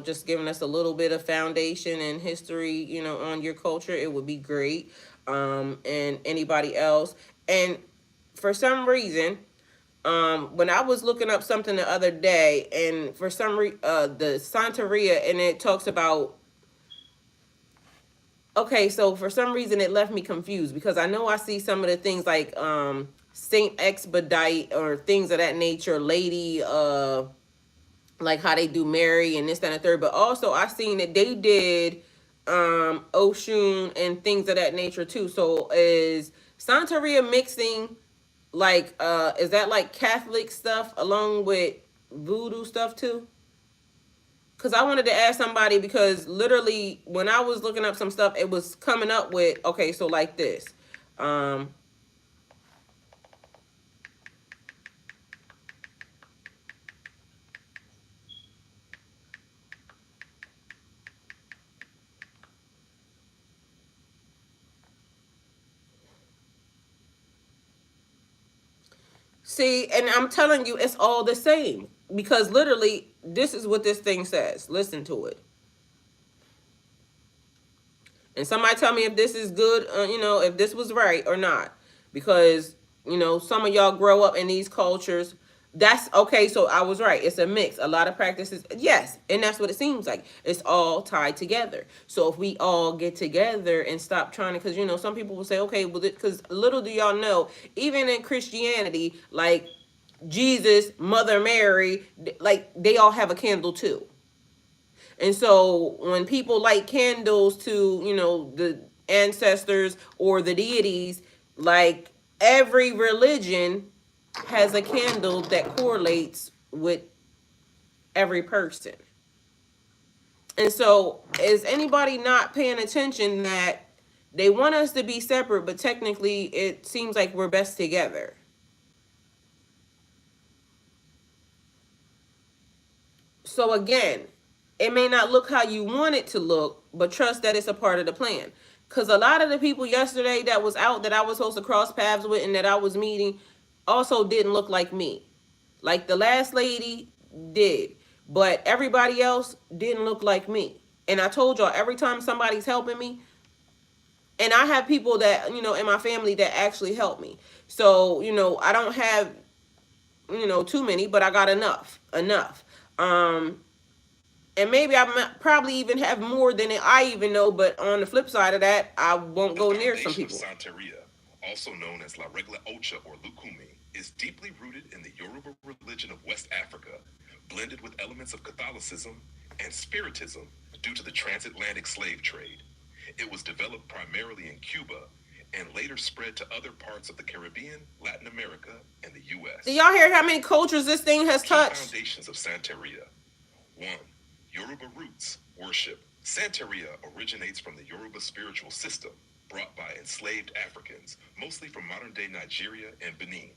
just giving us a little bit of foundation and history, on your culture, it would be great. And anybody else. And for some reason, when I was looking up something the other day, and for some reason, the Santería, and it talks about. Okay, so for some reason it left me confused because I know I see some of the things like Saint Expedite or things of that nature, Lady, like how they do Mary and this, that, and the third. But also I seen that they did Oshun and things of that nature too. So is Santeria mixing like is that like Catholic stuff along with voodoo stuff too? Because I wanted to ask somebody, because literally when I was looking up some stuff, it was coming up with, okay, so like this. um See, and I'm telling you, it's all the same, because literally this is what this thing says. Listen to it. And somebody tell me if this is good, if this was right or not. Because, some of y'all grow up in these cultures. That's okay. So I was right. It's a mix. A lot of practices. Yes. And that's what it seems like. It's all tied together. So if we all get together and stop trying to, because, some people will say, okay, well, because little do y'all know, even in Christianity, like Jesus, Mother Mary, like they all have a candle too. And so when people light candles to, the ancestors or the deities, like every religion has a candle that correlates with every person. And so, is anybody not paying attention that they want us to be separate, but technically it seems like we're best together? So, again, it may not look how you want it to look, but trust that it's a part of the plan. Because a lot of the people yesterday that was out that I was supposed to cross paths with and that I was meeting also didn't look like me. Like the last lady did, but everybody else didn't look like me. And I told y'all, every time somebody's helping me, and I have people that, in my family that actually help me. So, I don't have, too many, but I got enough. And maybe I might probably even have more than I even know, but on the flip side of that, I won't go near some people. The foundation of Santeria, also known as La Regla Ocha or Lukumi, is deeply rooted in the Yoruba religion of West Africa, blended with elements of Catholicism and Spiritism due to the transatlantic slave trade. It was developed primarily in Cuba and later spread to other parts of the Caribbean, Latin America, and the U.S. Do y'all hear how many cultures this thing has touched? Foundations of Santeria. 1. Yoruba roots, worship. Santeria originates from the Yoruba spiritual system brought by enslaved Africans, mostly from modern-day Nigeria and Benin.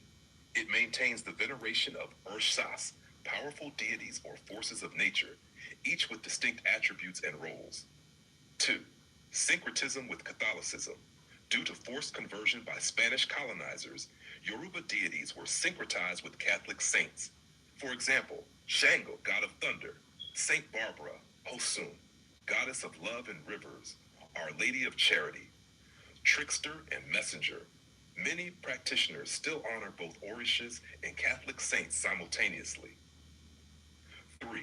It maintains the veneration of Urshas, powerful deities or forces of nature, each with distinct attributes and roles. 2. Syncretism with Catholicism. Due to forced conversion by Spanish colonizers, Yoruba deities were syncretized with Catholic saints. For example, Shango, god of thunder; Saint Barbara, Osun, goddess of love and rivers; Our Lady of Charity, trickster and messenger. Many practitioners still honor both Orishas and Catholic saints simultaneously. 3.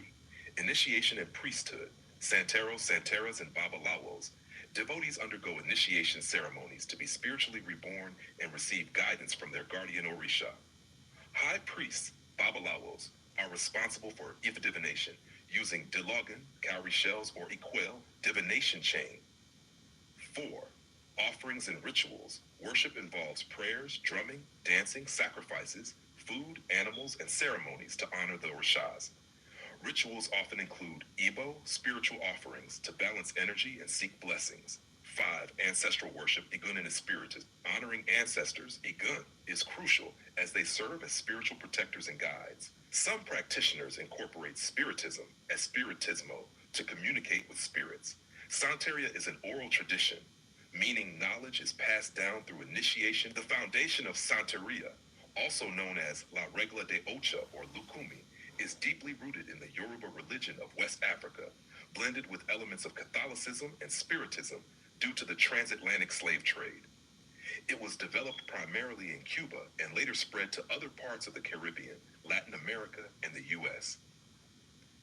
Initiation and priesthood. Santeros, Santeras, and Babalawos. Devotees undergo initiation ceremonies to be spiritually reborn and receive guidance from their guardian Orisha. High priests, Babalawos, are responsible for Ifa divination, using Dilogan, cowrie shells, or Ikwel divination chain. 4. Offerings and rituals. Worship involves prayers, drumming, dancing, sacrifices, food, animals, and ceremonies to honor the Orishas. Rituals often include Igbo, spiritual offerings to balance energy and seek blessings. 5. Ancestral worship, Igun and Espiritus. Honoring ancestors, Igun, is crucial as they serve as spiritual protectors and guides. Some practitioners incorporate Spiritism, Espiritismo, to communicate with spirits. Santeria is an oral tradition, meaning knowledge is passed down through initiation. The foundation of Santeria, also known as La Regla de Ocha or Lukumi, is deeply rooted in the Yoruba religion of West Africa, blended with elements of Catholicism and Spiritism due to the transatlantic slave trade. It was developed primarily in Cuba and later spread to other parts of the Caribbean, Latin America, and the U.S.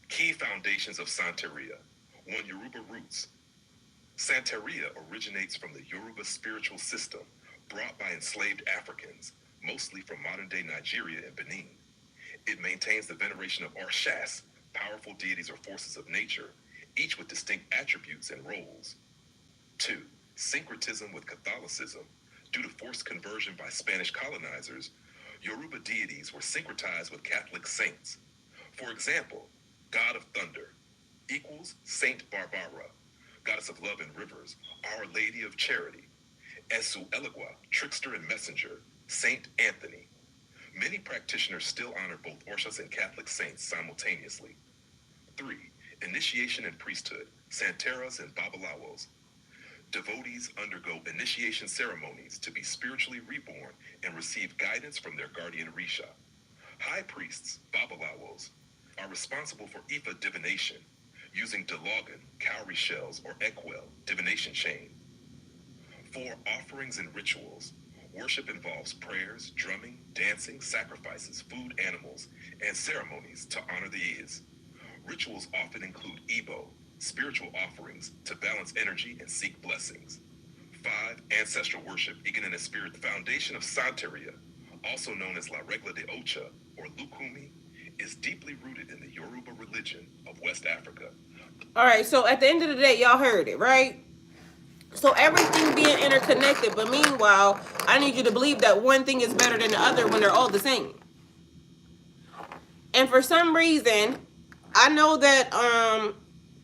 Key foundations of Santeria. 1. Yoruba roots. Santeria originates from the Yoruba spiritual system brought by enslaved Africans, mostly from modern-day Nigeria and Benin. It maintains the veneration of Orshas, powerful deities or forces of nature, each with distinct attributes and roles. 2. Syncretism with Catholicism. Due to forced conversion by Spanish colonizers, Yoruba deities were syncretized with Catholic saints. For example, God of Thunder equals Saint Barbara, goddess of love and rivers; Our Lady of Charity. Esu Elegua, trickster and messenger; Saint Anthony. Many practitioners still honor both Orishas and Catholic saints simultaneously. 3. Initiation and priesthood, Santeras and Babalawos. Devotees undergo initiation ceremonies to be spiritually reborn and receive guidance from their guardian Orisha. High priests, Babalawos, are responsible for Ifa divination, using Dilogan, cowrie shells, or Ekwel divination chain. 4. Offerings and rituals. Worship involves prayers, drumming, dancing, sacrifices, food, animals, and ceremonies to honor the Is. Rituals often include Igbo, spiritual offerings to balance energy and seek blessings. 5. Ancestral worship, Igan and Spirit. The foundation of Santeria, also known as La Regla de Ocha or Lukumi, is deeply rooted in the Yoruba religion of West Africa. All right, so at the end of the day, y'all heard it, right? So everything being interconnected, but meanwhile, I need you to believe that one thing is better than the other when they're all the same. And for some reason, I know that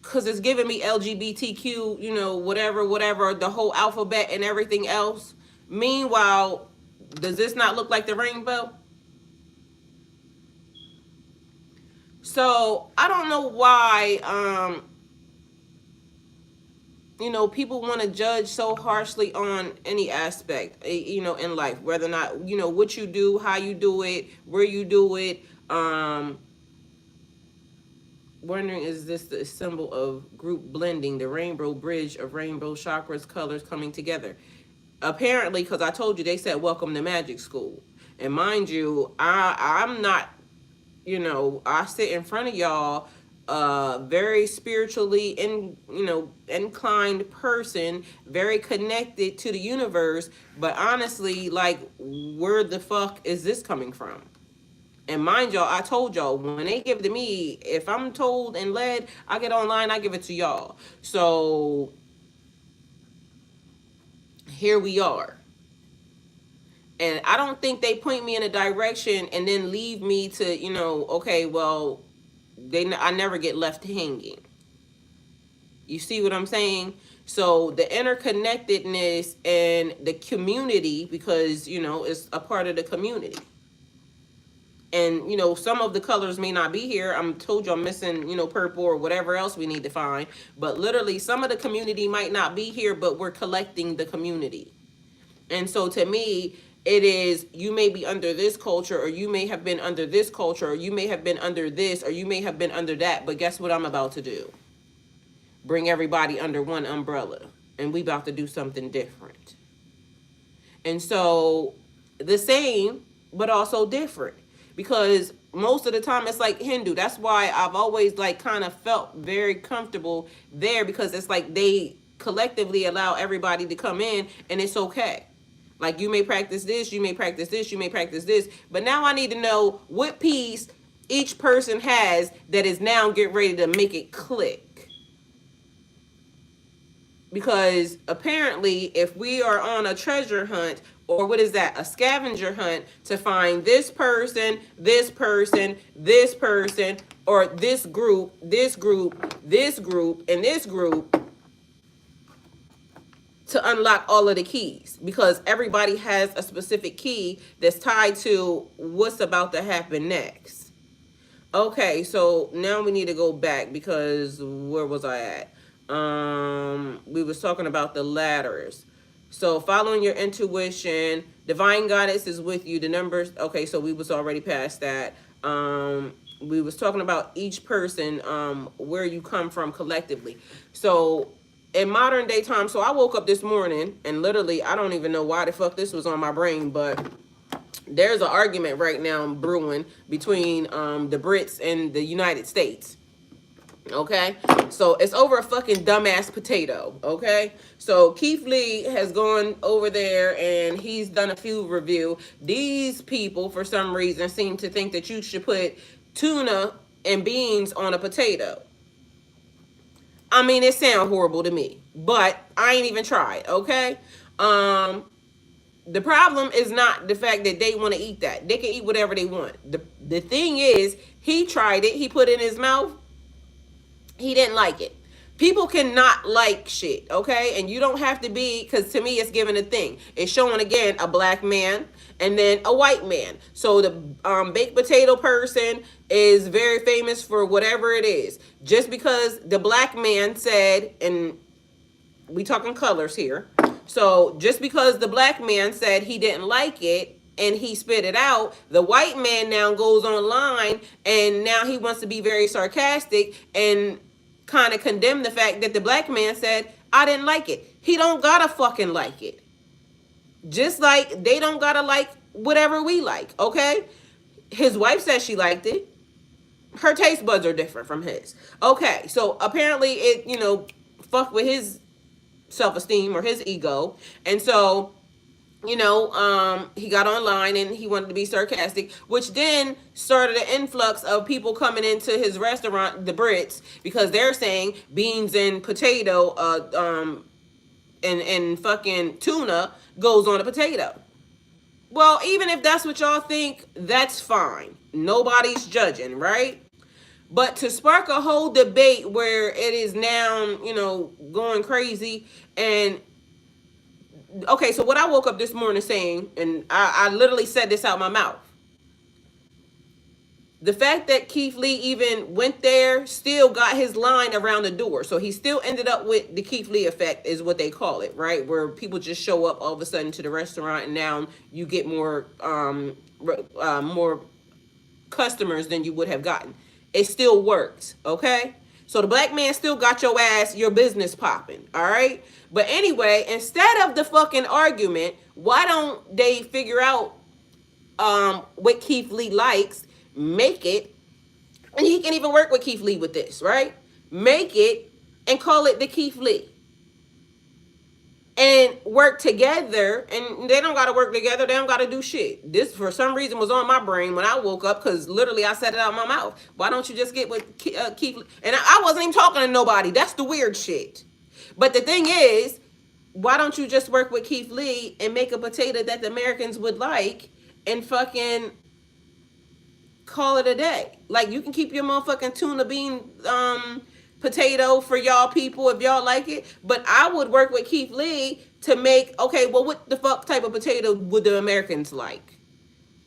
because it's giving me LGBTQ, whatever, the whole alphabet and everything else. Meanwhile, does this not look like the rainbow? So I don't know why people want to judge so harshly on any aspect, in life, whether or not, what you do, how you do it, where you do it. Wondering, is this the symbol of group blending, the rainbow bridge of rainbow chakras, colors coming together? Apparently, because I told you, they said welcome to magic school. And mind you, I'm not, I sit in front of y'all, very spiritually inclined person, very connected to the universe, but honestly, like, where the fuck is this coming from? And mind y'all, I told y'all, when they give it to me, if I'm told and led, I get online, I give it to y'all. So here we are. And I don't think they point me in a direction and then leave me to, okay, well, I never get left hanging. You see what I'm saying? So the interconnectedness and the community, because, it's a part of the community. And, some of the colors may not be here. I'm told you I'm missing, purple or whatever else we need to find. But literally, some of the community might not be here, but we're collecting the community. And so to me, it is, you may be under this culture, or you may have been under this culture, or you may have been under this, or you may have been under that. But guess what I'm about to do? Bring everybody under one umbrella. And we about to do something different. And so the same, but also different. Because most of the time it's like Hindu. That's why I've always like kind of felt very comfortable there, because it's like they collectively allow everybody to come in and it's okay. Like, you may practice this, you may practice this, you may practice this. But now I need to know what piece each person has that is now getting ready to make it click. Because apparently, if we are on a treasure hunt, or what is that, a scavenger hunt, to find this person, this person, this person, or this group, this group, this group, and this group, to unlock all of the keys, because everybody has a specific key that's tied to what's about to happen next. Okay, so now we need to go back, because where was I at? We was talking about the ladders. So following your intuition, divine guidance is with you. The numbers, okay, so we was already past that. We was talking about each person, where you come from collectively. So in modern day time, so I woke up this morning and literally, I don't even know why the fuck this was on my brain, but there's an argument right now brewing between the Brits and the United States. Okay, so it's over a fucking dumbass potato. Okay, so Keith Lee has gone over there and he's done a food review. These people, for some reason, seem to think that you should put tuna and beans on a potato. I mean, it sounds horrible to me, but I ain't even tried. Okay, the problem is not the fact that they want to eat that. They can eat whatever they want. The thing is, he tried it. He put it in his mouth. He didn't like it. People cannot like shit, okay? And you don't have to be, because to me it's giving a thing. It's showing, again, a black man and then a white man. So the baked potato person is very famous for whatever it is. Just because the black man said, and we talking colors here. So just because the black man said he didn't like it, and he spit it out, the white man now goes online and now he wants to be very sarcastic and kind of condemn the fact that the black man said, I didn't like it. He don't gotta fucking like it. Just like they don't gotta like whatever we like, okay? His wife said she liked it. Her taste buds are different from his. Okay, so apparently it, fucked with his self-esteem or his ego. And so, he got online and he wanted to be sarcastic, which then started an influx of people coming into his restaurant, the Brits, because they're saying beans and potato and fucking tuna goes on a potato. Well, even if that's what y'all think, that's fine. Nobody's judging, right? But to spark a whole debate where it is now, going crazy. And okay, so what I woke up this morning saying, and I literally said this out my mouth. The fact that Keith Lee even went there still got his line around the door. So he still ended up with the Keith Lee effect, is what they call it, right? Where people just show up all of a sudden to the restaurant, and now you get more customers than you would have gotten. It still works, okay? So the black man still got your business popping, all right? But anyway, instead of the fucking argument, why don't they figure out what Keith Lee likes, make it, and he can even work with Keith Lee with this, right? Make it and call it the Keith Lee. And work together, and they don't got to work together. They don't got to do shit. This, for some reason, was on my brain when I woke up, because literally I said it out of my mouth. Why don't you just get with Keith Lee? And I wasn't even talking to nobody. That's the weird shit. But the thing is, why don't you just work with Keith Lee and make a potato that the Americans would like and fucking call it a day? Like, you can keep your motherfucking tuna bean potato for y'all people if y'all like it, but I would work with Keith Lee to make, okay, well, what the fuck type of potato would the Americans like?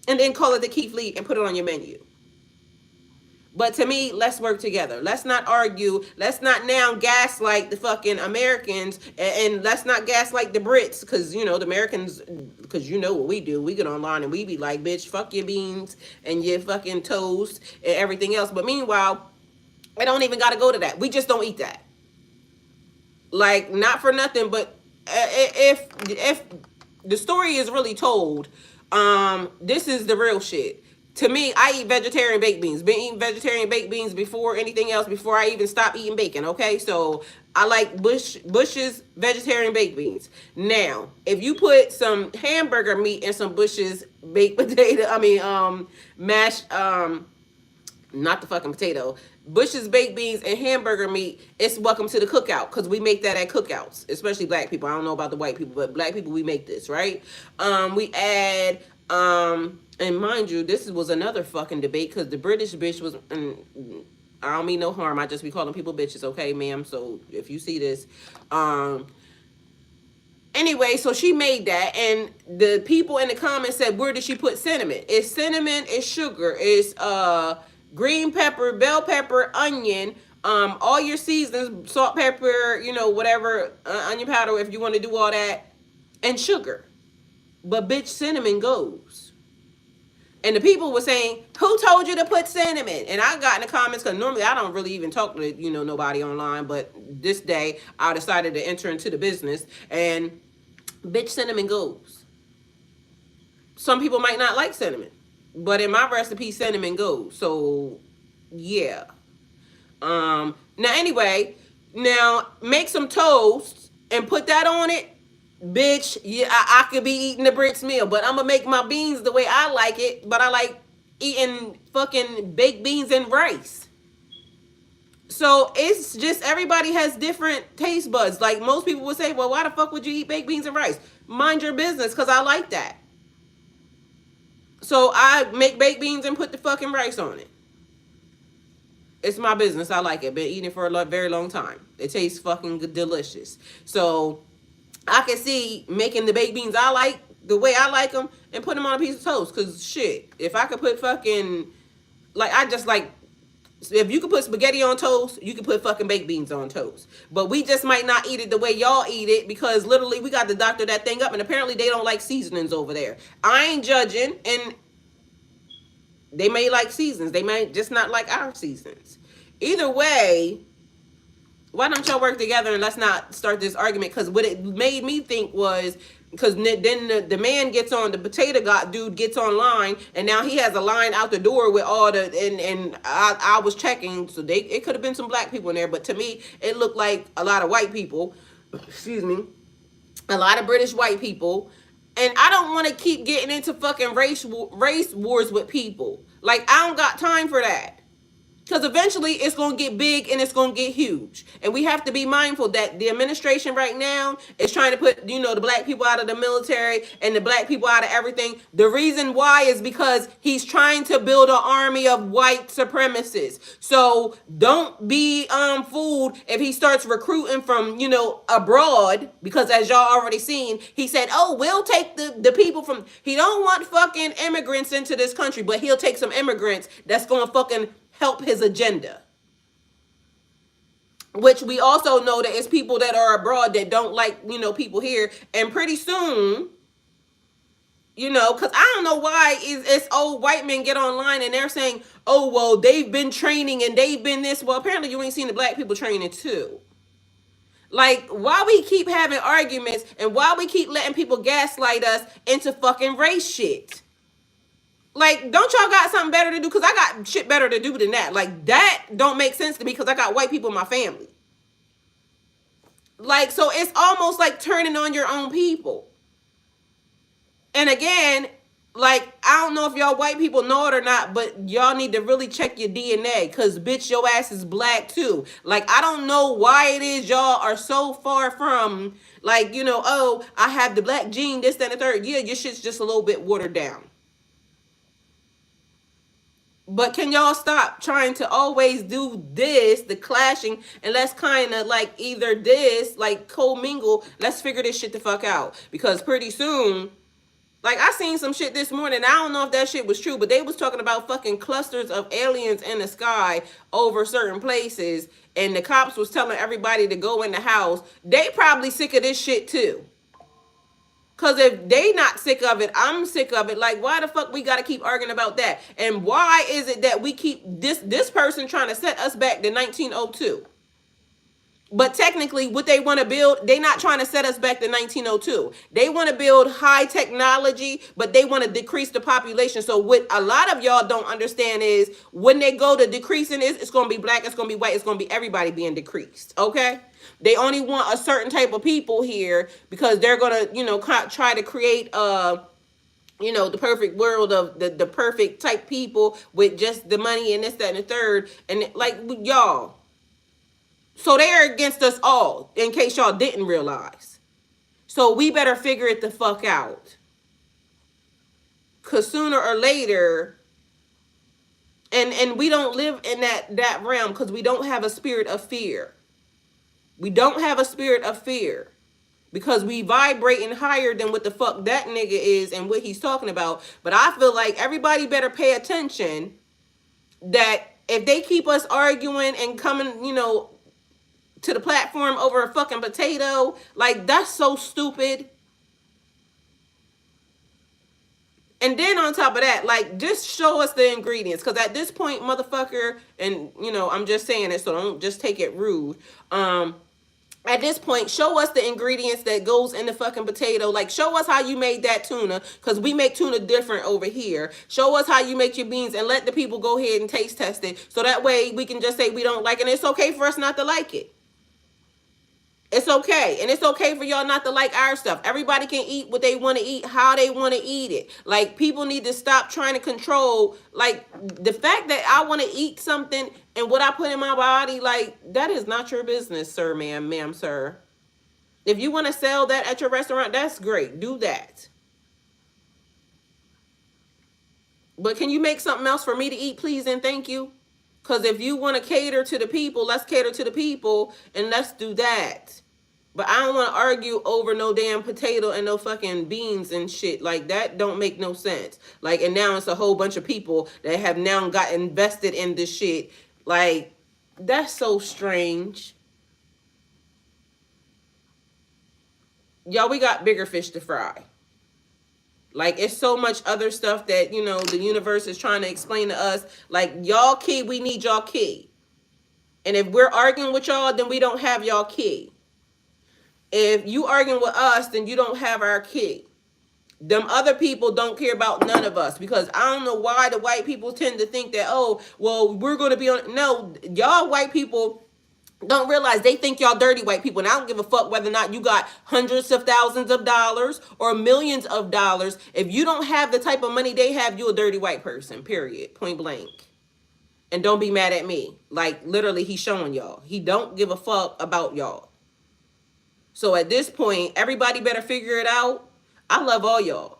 And then call it the Keith Lee and put it on your menu. But to me, let's work together. Let's not argue. Let's not now gaslight the fucking Americans, and let's not gaslight the Brits, because, the Americans, because you know what we do. We get online and we be like, bitch, fuck your beans and your fucking toast and everything else. But meanwhile, I don't even got to go to that. We just don't eat that. Like, not for nothing, but if the story is really told, this is the real shit. To me, I eat vegetarian baked beans. Been eating vegetarian baked beans before anything else, before I even stopped eating bacon, okay? So I like Bush's vegetarian baked beans. Now, if you put some hamburger meat and some Bush's baked potato, mashed, not the fucking potato, Bush's baked beans and hamburger meat, it's welcome to the cookout, because we make that at cookouts, especially black people. I don't know about the white people, but black people, we make this, right? We add, and mind you, this was another fucking debate, because the British bitch was, and I don't mean no harm, I just be calling people bitches, okay, ma'am? So if you see this, anyway, so she made that, and the people in the comments said, where did she put cinnamon? It's cinnamon, it's sugar, it's green pepper, bell pepper, onion, all your seasons, salt, pepper, whatever, onion powder if you want to do all that, and sugar. But bitch, cinnamon goes. And the people were saying, who told you to put cinnamon? And I got in the comments, because normally I don't really even talk to, nobody online, but this day I decided to enter into the business, and bitch, cinnamon goes. Some people might not like cinnamon, but in my recipe, cinnamon goes. So, yeah. Now, anyway, make some toast and put that on it. Bitch, yeah, I could be eating the Brits meal, but I'm going to make my beans the way I like it. But I like eating fucking baked beans and rice. So, it's just everybody has different taste buds. Like, most people would say, well, why the fuck would you eat baked beans and rice? Mind your business, because I like that. So I make baked beans and put the fucking rice on it. It's my business. I like it. Been eating it for a very long time. It tastes fucking delicious. So I can see making the baked beans I like, the way I like them, and put them on a piece of toast. Because shit, if I could put fucking, like, I just like, if you could put spaghetti on toast, you could put fucking baked beans on toast. But we just might not eat it the way y'all eat it, because literally we got to doctor that thing up, and apparently they don't like seasonings over there. I ain't judging, and they may like seasons. They may just not like our seasons. Either way, why don't y'all work together and let's not start this argument? Because what it made me think was, because then the man gets on, the potato dude gets online, and now he has a line out the door with all the, and I was checking, so it could have been some black people in there, but to me, it looked like a lot of white people, excuse me, a lot of British white people, and I don't want to keep getting into fucking race wars with people. Like, I don't got time for that. Because eventually it's going to get big and it's going to get huge. And we have to be mindful that the administration right now is trying to put, the black people out of the military and the black people out of everything. The reason why is because he's trying to build an army of white supremacists. So don't be fooled if he starts recruiting from, abroad. Because as y'all already seen, he said, oh, we'll take the people from, he don't want fucking immigrants into this country, but he'll take some immigrants that's going to fucking help his agenda. Which we also know that it's people that are abroad that don't like, people here. And pretty soon, because I don't know why it's old white men get online and they're saying, oh, well, they've been training and they've been this. Well, apparently you ain't seen the black people training too. Like, why we keep having arguments and why we keep letting people gaslight us into fucking race shit? Like, don't y'all got something better to do? Because I got shit better to do than that. Like, that don't make sense to me because I got white people in my family. Like, so it's almost like turning on your own people. And again, like, I don't know if y'all white people know it or not, but y'all need to really check your DNA because, bitch, your ass is black too. Like, I don't know why it is y'all are so far from, like, oh, I have the black gene, this, that, and the third. Yeah, your shit's just a little bit watered down. But can y'all stop trying to always do this, the clashing, and let's kind of like either this, like co-mingle, let's figure this shit the fuck out. Because pretty soon, like I seen some shit this morning, I don't know if that shit was true, but they was talking about fucking clusters of aliens in the sky over certain places, and the cops was telling everybody to go in the house. They probably sick of this shit too. Because if they not sick of it, I'm sick of it. Like, why the fuck we got to keep arguing about that? And why is it that we keep this person trying to set us back to 1902? But technically, what they want to build, they not trying to set us back to 1902. They want to build high technology, but they want to decrease the population. So what a lot of y'all don't understand is when they go to decreasing this, it's going to be black, it's going to be white, it's going to be everybody being decreased. Okay? They only want a certain type of people here because they're going to, try to create the perfect world of the perfect type people with just the money and this, that, and the third. And like, y'all. So they're against us all, in case y'all didn't realize. So we better figure it the fuck out. Because sooner or later, and we don't live in that realm because we don't have a spirit of fear. We don't have a spirit of fear. Because we vibrating higher than what the fuck that nigga is and what he's talking about. But I feel like everybody better pay attention that if they keep us arguing and coming, to the platform over a fucking potato, like, that's so stupid. And then on top of that, like, just show us the ingredients. Because at this point, motherfucker, and, I'm just saying it, so don't just take it rude. At this point, show us the ingredients that goes in the fucking potato. Like, show us how you made that tuna, because we make tuna different over here. Show us how you make your beans and let the people go ahead and taste test it. So that way we can just say we don't like it. And it's okay for us not to like it. It's okay. And it's okay for y'all not to like our stuff. Everybody can eat what they want to eat, how they want to eat it. Like, people need to stop trying to control, like, the fact that I want to eat something and what I put in my body, like, that is not your business, sir, ma'am, sir. If you want to sell that at your restaurant, that's great. Do that. But can you make something else for me to eat, please, and thank you? Because if you want to cater to the people, let's cater to the people and let's do that. But I don't want to argue over no damn potato and no fucking beans and shit. Like, that don't make no sense. Like, and now it's a whole bunch of people that have now got invested in this shit. Like, that's so strange. Y'all, we got bigger fish to fry. Like, it's so much other stuff that, the universe is trying to explain to us. Like, y'all key, we need y'all key. And if we're arguing with y'all, then we don't have y'all key. If you arguing with us, then you don't have our key. Them other people don't care about none of us. Because I don't know why the white people tend to think that, oh, well, we're going to be on. No, y'all white people don't realize they think y'all dirty white people. And I don't give a fuck whether or not you got hundreds of thousands of dollars or millions of dollars. If you don't have the type of money they have, you're a dirty white person, period. Point blank. And don't be mad at me. Like, literally, he's showing y'all. He don't give a fuck about y'all. So at this point, everybody better figure it out. I love all y'all.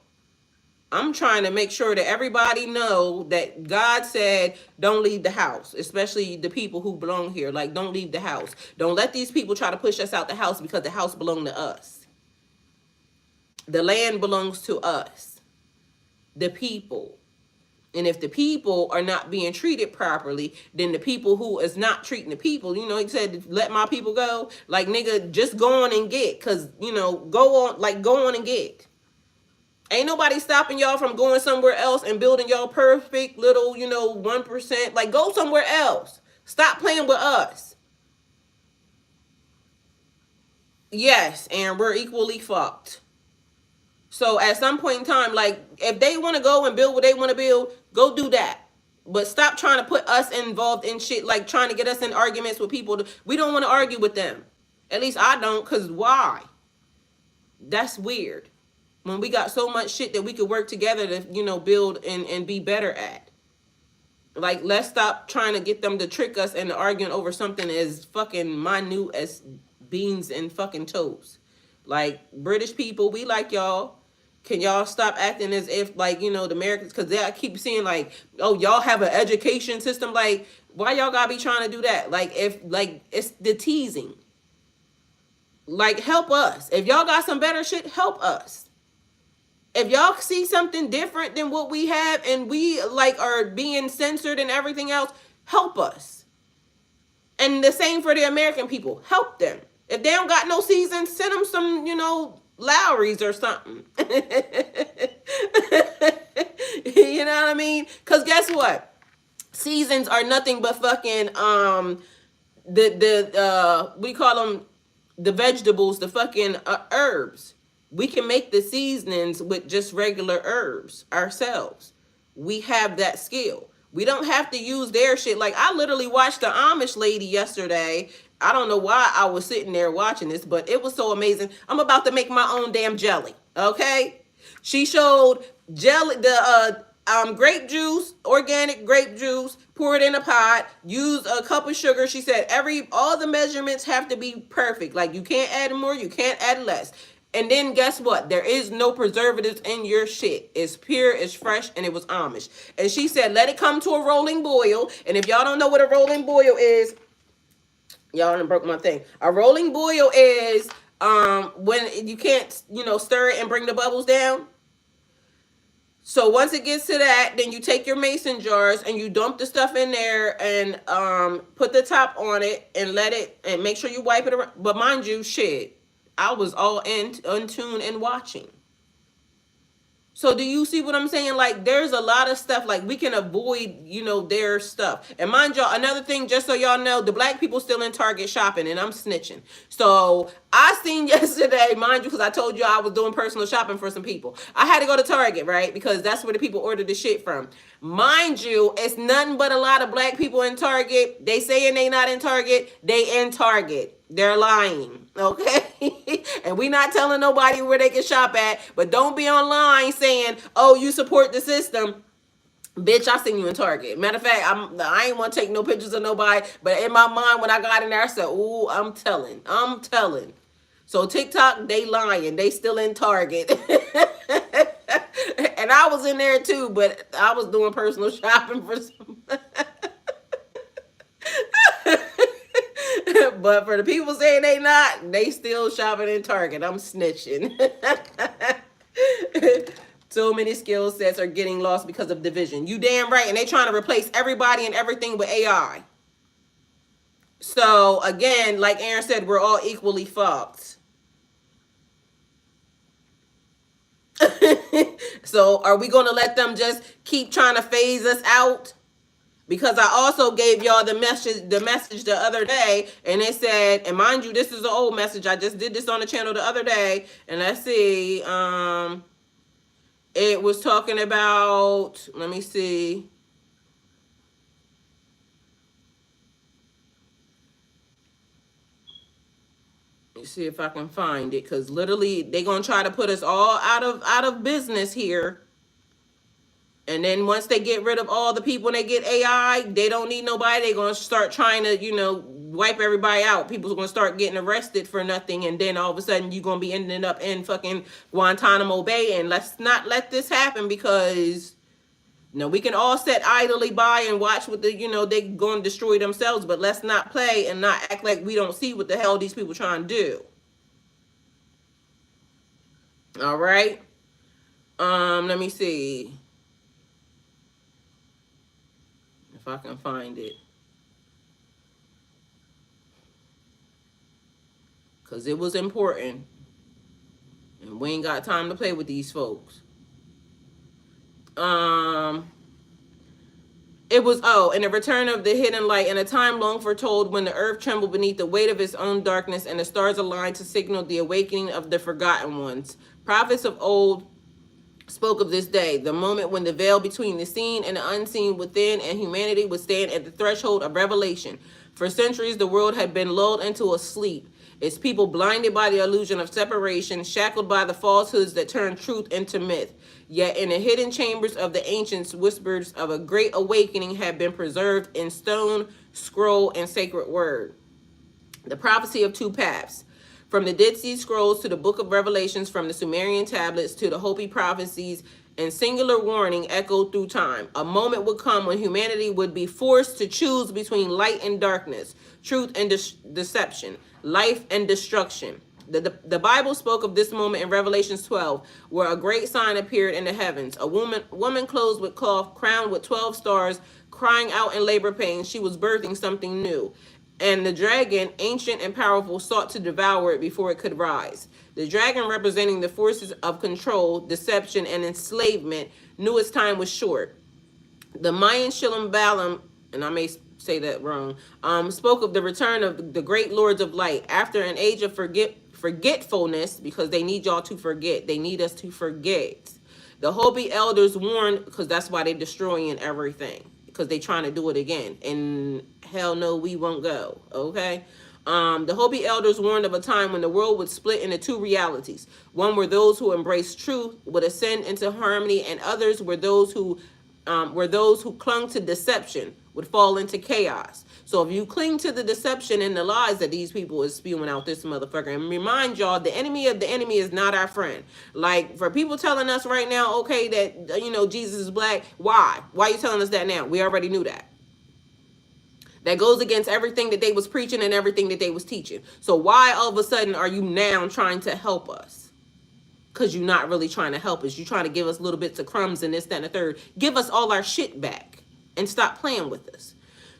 I'm trying to make sure that everybody know that God said don't leave the house, especially the people who belong here. Like, don't leave the house. Don't let these people try to push us out the house because the house belongs to us. The land belongs to us, the people. And if the people are not being treated properly, then the people who is not treating the people, you know, he said, let my people go. Like, nigga, just go on and get. Because, you know, go on and get. Ain't nobody stopping y'all from going somewhere else and building y'all perfect little, you know, 1%. Like, go somewhere else. Stop playing with us. Yes, and we're equally fucked. So at some point in time, like, if they want to go and build what they want to build, go do that. But stop trying to put us involved in shit, like trying to get us in arguments with people. We don't want to argue with them. At least I don't, because why? That's weird. When we got so much shit that we could work together to, you know, build and be better at. Like, let's stop trying to get them to trick us into arguing over something as fucking minute as beans and fucking toast. Like, British people, we like y'all. Can y'all stop acting as if, like, you know, the Americans, because I keep seeing, like, oh, y'all have an education system. Like, why y'all gotta be trying to do that? Like, if, like, it's the teasing. Like, help us. If y'all got some better shit, help us. If y'all see something different than what we have and we, like, are being censored and everything else, help us. And the same for the American people. Help them. If they don't got no seasons, send them some, you know, Lowry's or something. You know what I mean? Because guess what? Seasons are nothing but fucking we call them the vegetables, the fucking herbs. We can make the seasonings with just regular herbs ourselves. We have that skill. We don't have to use their shit. Like, I literally watched the Amish lady yesterday. I don't know why I was sitting there watching this, but it was so amazing. I'm about to make my own damn jelly. Okay? She showed jelly, the grape juice, organic grape juice, pour it in a pot, use a cup of sugar. She said all the measurements have to be perfect. Like, you can't add more, you can't add less. And then guess what? There is no preservatives in your shit. It's pure, it's fresh, and it was Amish. And she said, let it come to a rolling boil. And if y'all don't know what a rolling boil is, y'all done broke my thing. A rolling boil is when you can't, you know, stir it and bring the bubbles down. So once it gets to that, then you take your mason jars and you dump the stuff in there and put the top on it and let it, and make sure you wipe it around. But mind you, shit, I was all in tune and watching. So do you see what I'm saying? Like, there's a lot of stuff, like, we can avoid, you know, their stuff. And mind y'all, another thing, just so y'all know, the black people still in Target shopping, and I'm snitching. So I seen yesterday, mind you, because I told you I was doing personal shopping for some people. I had to go to Target, right? Because that's where the people ordered the shit from. Mind you, it's nothing but a lot of black people in Target. They saying they not in Target. They in Target. They're lying, okay? And we not telling nobody where they can shop at, but don't be online saying, oh, you support the system. Bitch, I seen you in Target. Matter of fact, I ain't want to take no pictures of nobody, but in my mind, when I got in there, I said, ooh, I'm telling. So TikTok, they lying. They still in Target. And I was in there too, but I was doing personal shopping for some. But for the people saying they not, they still shopping in Target. I'm snitching. So many skill sets are getting lost because of division. You damn right. And they trying to replace everybody and everything with AI. So again, like Aaron said, we're all equally fucked. So are we going to let them just keep trying to phase us out? Because I also gave y'all the message the other day, and it said, and mind you, this is an old message. I just did this on the channel the other day, and let's see, it was talking about, let me see. Let me see if I can find it, because literally they're gonna try to put us all out of business here. And then once they get rid of all the people and they get AI, they don't need nobody. They're going to start trying to, wipe everybody out. People's going to start getting arrested for nothing. And then all of a sudden you're going to be ending up in fucking Guantanamo Bay. And let's not let this happen, because we can all sit idly by and watch what they going to destroy themselves. But let's not play and not act like we don't see what the hell these people trying to do. All right. Let me see if I can find it, because it was important, and we ain't got time to play with these folks. It was, in the return of the hidden light, in a time long foretold, when the earth trembled beneath the weight of its own darkness, and the stars aligned to signal the awakening of the forgotten ones. Prophets of old spoke of this day, the moment when the veil between the seen and the unseen within and humanity would stand at the threshold of revelation. For centuries, the world had been lulled into a sleep, its people blinded by the illusion of separation, shackled by the falsehoods that turn truth into myth. Yet in the hidden chambers of the ancients, whispers of a great awakening had been preserved in stone, scroll, and sacred word. The prophecy of two paths. From the Dead Sea Scrolls to the Book of Revelations, from the Sumerian tablets to the Hopi prophecies, and singular warning echoed through time. A moment would come when humanity would be forced to choose between light and darkness, truth and deception, life and destruction. The Bible spoke of this moment in Revelations 12, where a great sign appeared in the heavens. A woman clothed with cloth, crowned with 12 stars, crying out in labor pain. She was birthing something new. And the dragon, ancient and powerful, sought to devour it before it could rise. The dragon, representing the forces of control, deception, and enslavement, knew its time was short. The Mayan Shilam Balaam, and I may say that wrong, spoke of the return of the great lords of light. After an age of forgetfulness, because they need y'all to forget. They need us to forget. The Hopi elders warned, because that's why they're destroying everything, because they're trying to do it again. And hell no, we won't go. Okay? The Hopi elders warned of a time when the world would split into two realities. One were those who embraced truth, would ascend into harmony, and others were those who clung to deception, would fall into chaos. So if you cling to the deception and the lies that these people is spewing out this motherfucker, and remind y'all, the enemy of the enemy is not our friend. Like, for people telling us right now, okay, that, Jesus is black, why? Why are you telling us that now? We already knew that. That goes against everything that they was preaching and everything that they was teaching. So why all of a sudden are you now trying to help us? Because you're not really trying to help us. You're trying to give us little bits of crumbs and this, that, and the third. Give us all our shit back and stop playing with us.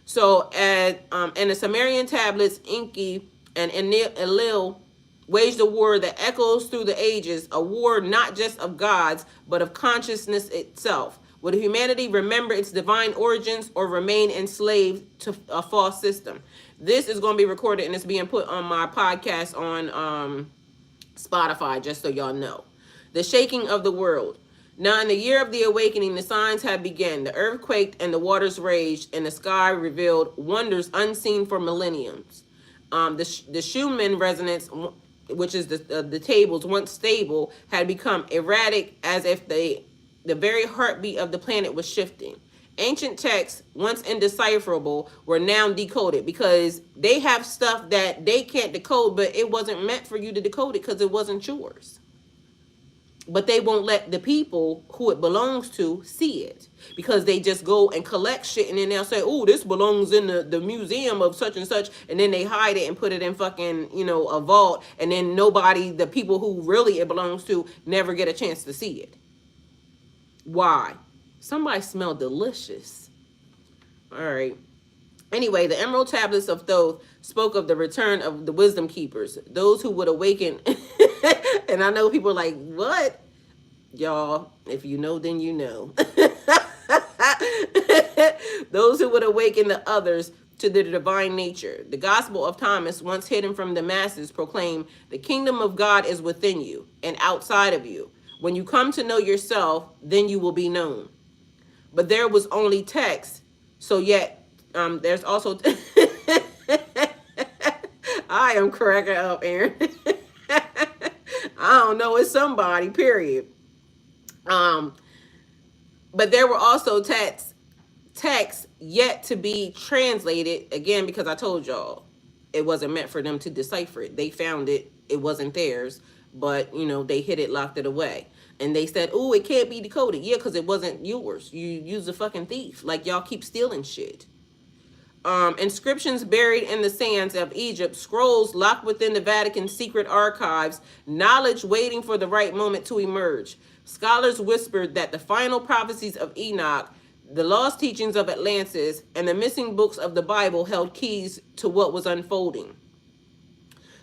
So in the Sumerian tablets, Enki and Enlil waged a war that echoes through the ages, a war not just of gods, but of consciousness itself. Would humanity remember its divine origins or remain enslaved to a false system? This is going to be recorded and it's being put on my podcast on Spotify, just so y'all know. The shaking of the world. Now in the year of the awakening, the signs had begun. The earth quaked and the waters raged, and the sky revealed wonders unseen for millenniums. The Schumann resonance, which is the tables once stable, had become erratic, as if the very heartbeat of the planet was shifting. Ancient texts, once indecipherable, were now decoded, because they have stuff that they can't decode, but it wasn't meant for you to decode it because it wasn't yours. But they won't let the people who it belongs to see it, because they just go and collect shit, and then they'll say, oh, this belongs in the museum of such and such, and then they hide it and put it in fucking, a vault, and then the people who really it belongs to, never get a chance to see it. Why? Somebody smelled delicious. All right. Anyway, the Emerald Tablets of Thoth spoke of the return of the wisdom keepers, those who would awaken. And I know people are like, what? Y'all, if you know, then you know. Those who would awaken the others to the divine nature. The Gospel of Thomas, once hidden from the masses, proclaimed, the kingdom of God is within you and outside of you. When you come to know yourself, then you will be known. But there was only text, so yet there's also... I am cracking up, Aaron. I don't know, it's somebody, period. But there were also texts yet to be translated, again, because I told y'all it wasn't meant for them to decipher it. They found it, it wasn't theirs, but they hid it, locked it away. And they said, oh, it can't be decoded. Yeah, because it wasn't yours. You use a fucking thief. Like, y'all keep stealing shit. Inscriptions buried in the sands of Egypt, scrolls locked within the Vatican's secret archives, knowledge waiting for the right moment to emerge. Scholars whispered that the final prophecies of Enoch, the lost teachings of Atlantis, and the missing books of the Bible held keys to what was unfolding.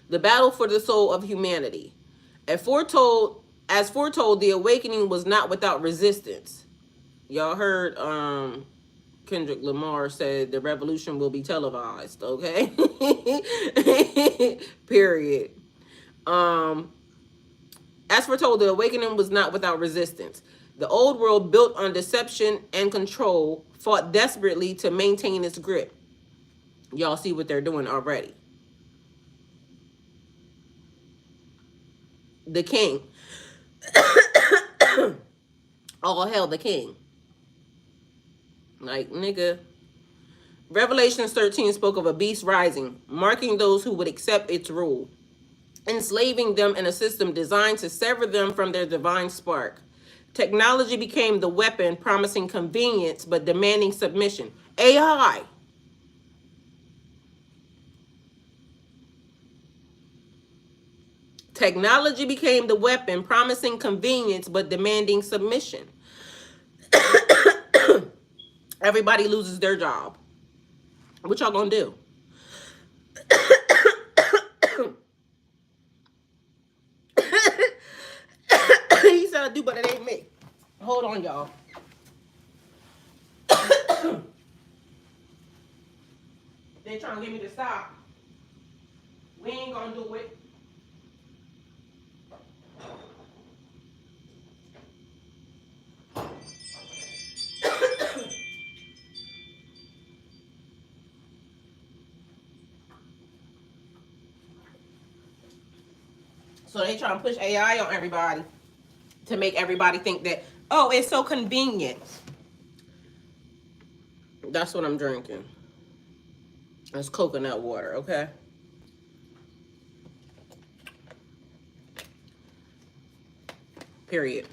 The battle for the soul of humanity. As foretold, the awakening was not without resistance. Y'all heard Kendrick Lamar said the revolution will be televised, okay? Period. As foretold, the awakening was not without resistance. The old world, built on deception and control, fought desperately to maintain its grip. Y'all see what they're doing already. The king. All hail the king. Like, nigga. Revelations 13 spoke of a beast rising, marking those who would accept its rule, enslaving them in a system designed to sever them from their divine spark. Technology became the weapon, promising convenience but demanding submission. AI. Technology became the weapon, promising convenience but demanding submission. Everybody loses their job. What y'all gonna do? He said I do, but it ain't me. Hold on, y'all. They trying to get me to stop. We ain't gonna do it. So they trying to push AI on everybody to make everybody think that, oh, it's so convenient. That's what I'm drinking. It's coconut water, okay? Period.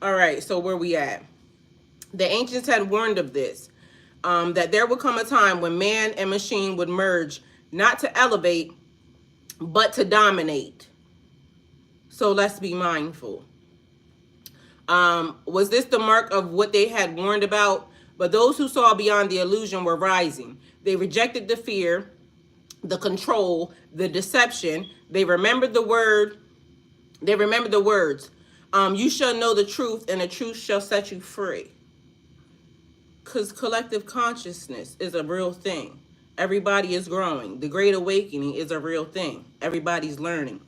All right, so where we at? The ancients had warned of this, that there would come a time when man and machine would merge, not to elevate, but to dominate. So let's be mindful. Was this the mark of what they had warned about? But those who saw beyond the illusion were rising. They rejected the fear, the control, the deception. They remembered the word. They remembered the words. You shall know the truth, and the truth shall set you free. Because collective consciousness is a real thing. Everybody is growing. The Great Awakening is a real thing. Everybody's learning.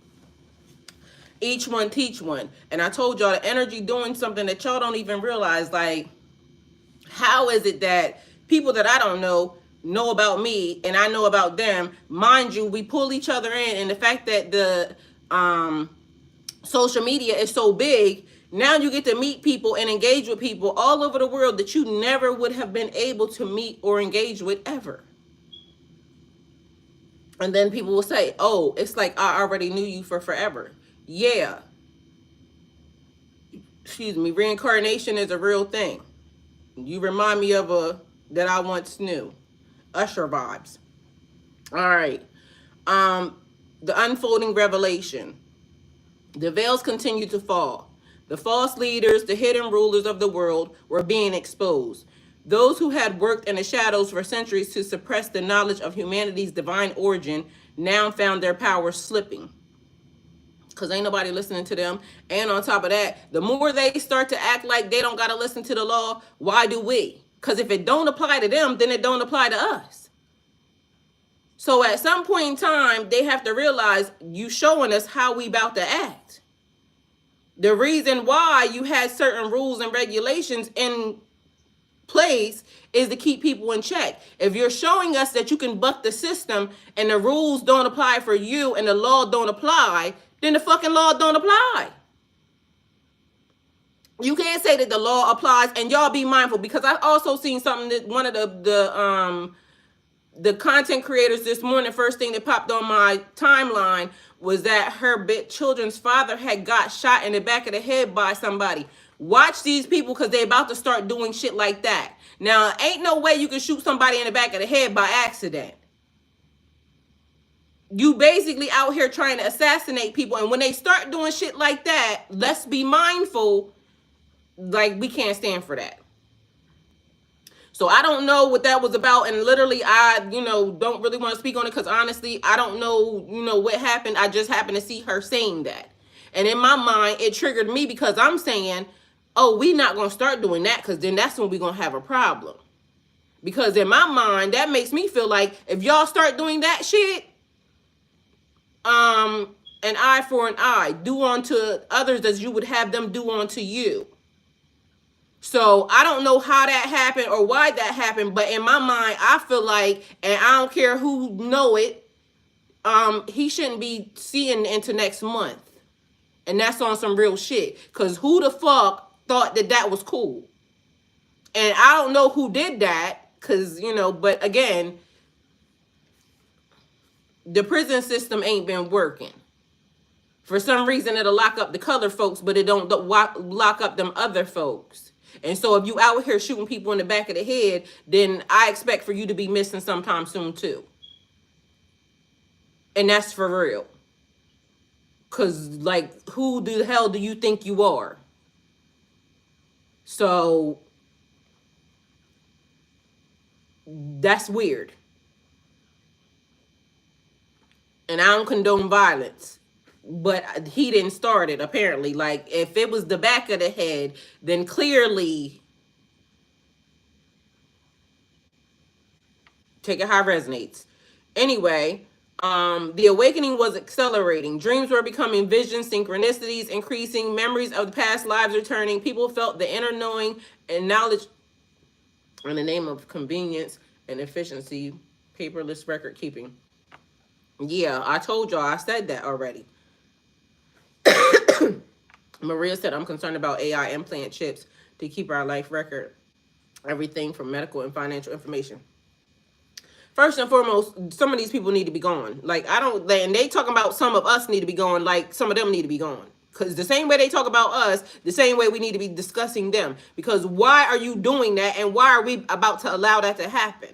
Each one teach one. And I told y'all the energy doing something that y'all don't even realize. Like, how is it that people that I don't know about me and I know about them? Mind you, we pull each other in. And the fact that the social media is so big, now you get to meet people and engage with people all over the world that you never would have been able to meet or engage with ever. And then people will say, oh, it's like I already knew you for forever. Yeah. Excuse me. Reincarnation is a real thing. You remind me of a that I once knew. Usher vibes. All right. The unfolding revelation. The veils continue to fall. The false leaders, the hidden rulers of the world were being exposed. Those who had worked in the shadows for centuries to suppress the knowledge of humanity's divine origin now found their power slipping. Because ain't nobody listening to them. And on top of that, the more they start to act like they don't got to listen to the law, why do we? Because if it don't apply to them, then it don't apply to us. So at some point in time, they have to realize you showing us how we about to act. The reason why you had certain rules and regulations in place is to keep people in check. If you're showing us that you can buck the system and the rules don't apply for you and the law don't apply, then the fucking law don't apply. You can't say that the law applies, and y'all be mindful, because I also seen something that one of the content creators this morning, first thing that popped on my timeline was that her children's father had got shot in the back of the head by somebody. Watch these people, because they about to start doing shit like that. Now, ain't no way you can shoot somebody in the back of the head by accident. You basically out here trying to assassinate people, and when they start doing shit like that, let's be mindful. Like, we can't stand for that. So I don't know what that was about, and literally I, don't really want to speak on it, because honestly, I don't know, what happened. I just happened to see her saying that. And in my mind, it triggered me, because I'm saying, oh, we not going to start doing that, because then that's when we're going to have a problem. Because in my mind, that makes me feel like if y'all start doing that shit, an eye for an eye, do unto others as you would have them do unto you. So I don't know how that happened or why that happened, but in my mind, I feel like, and I don't care who know it, he shouldn't be seeing into next month. And that's on some real shit. Because who the fuck thought that that was cool? And I don't know who did that, because, but again, the prison system ain't been working. For some reason, it'll lock up the colored folks, but it don't lock up them other folks. And so if you out here shooting people in the back of the head, then I expect for you to be missing sometime soon too. And that's for real. Because, like, who the hell do you think you are? So, that's weird. And I don't condone violence. But he didn't start it, apparently. Like, if it was the back of the head, then clearly, take it how it resonates. Anyway, the awakening was accelerating. Dreams were becoming visions, synchronicities increasing, memories of the past lives returning. People felt the inner knowing and knowledge in the name of convenience and efficiency, paperless record keeping. Yeah, I told y'all, I said that already. Maria said, I'm concerned about AI implant chips to keep our life record. Everything from medical and financial information. First and foremost, some of these people need to be gone. Like, and they talking about some of us need to be gone, like some of them need to be gone. Because the same way they talk about us, the same way we need to be discussing them. Because why are you doing that, and why are we about to allow that to happen?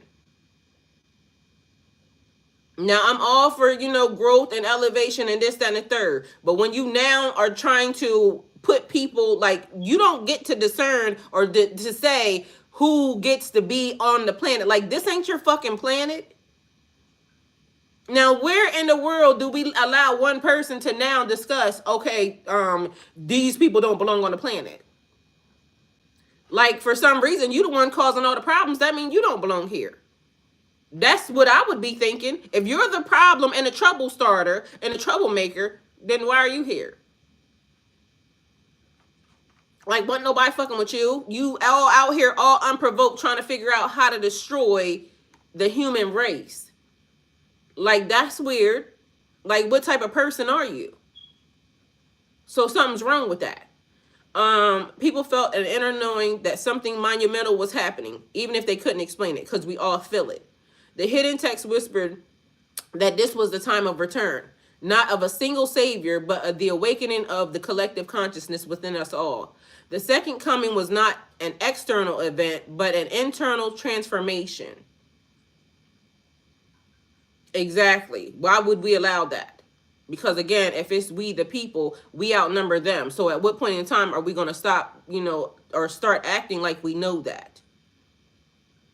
Now, I'm all for, growth and elevation and this, that, and the third. But when you now are trying to put people, like, you don't get to discern or to say who gets to be on the planet. Like, this ain't your fucking planet. Now, where in the world do we allow one person to now discuss, okay, these people don't belong on the planet? Like, for some reason, you the one causing all the problems. That means you don't belong here. That's what I would be thinking. If you're the problem and a trouble starter and a troublemaker, then why are you here? Like, wasn't nobody fucking with you? You all out here all unprovoked trying to figure out how to destroy the human race. Like, that's weird. Like, what type of person are you? So something's wrong with that. People felt an inner knowing that something monumental was happening, even if they couldn't explain it, because we all feel it. The hidden text whispered that this was the time of return, not of a single savior, but of the awakening of the collective consciousness within us all. The second coming was not an external event, but an internal transformation. Exactly. Why would we allow that? Because again, if it's we the people, we outnumber them. So at what point in time are we going to stop, or start acting like we know that?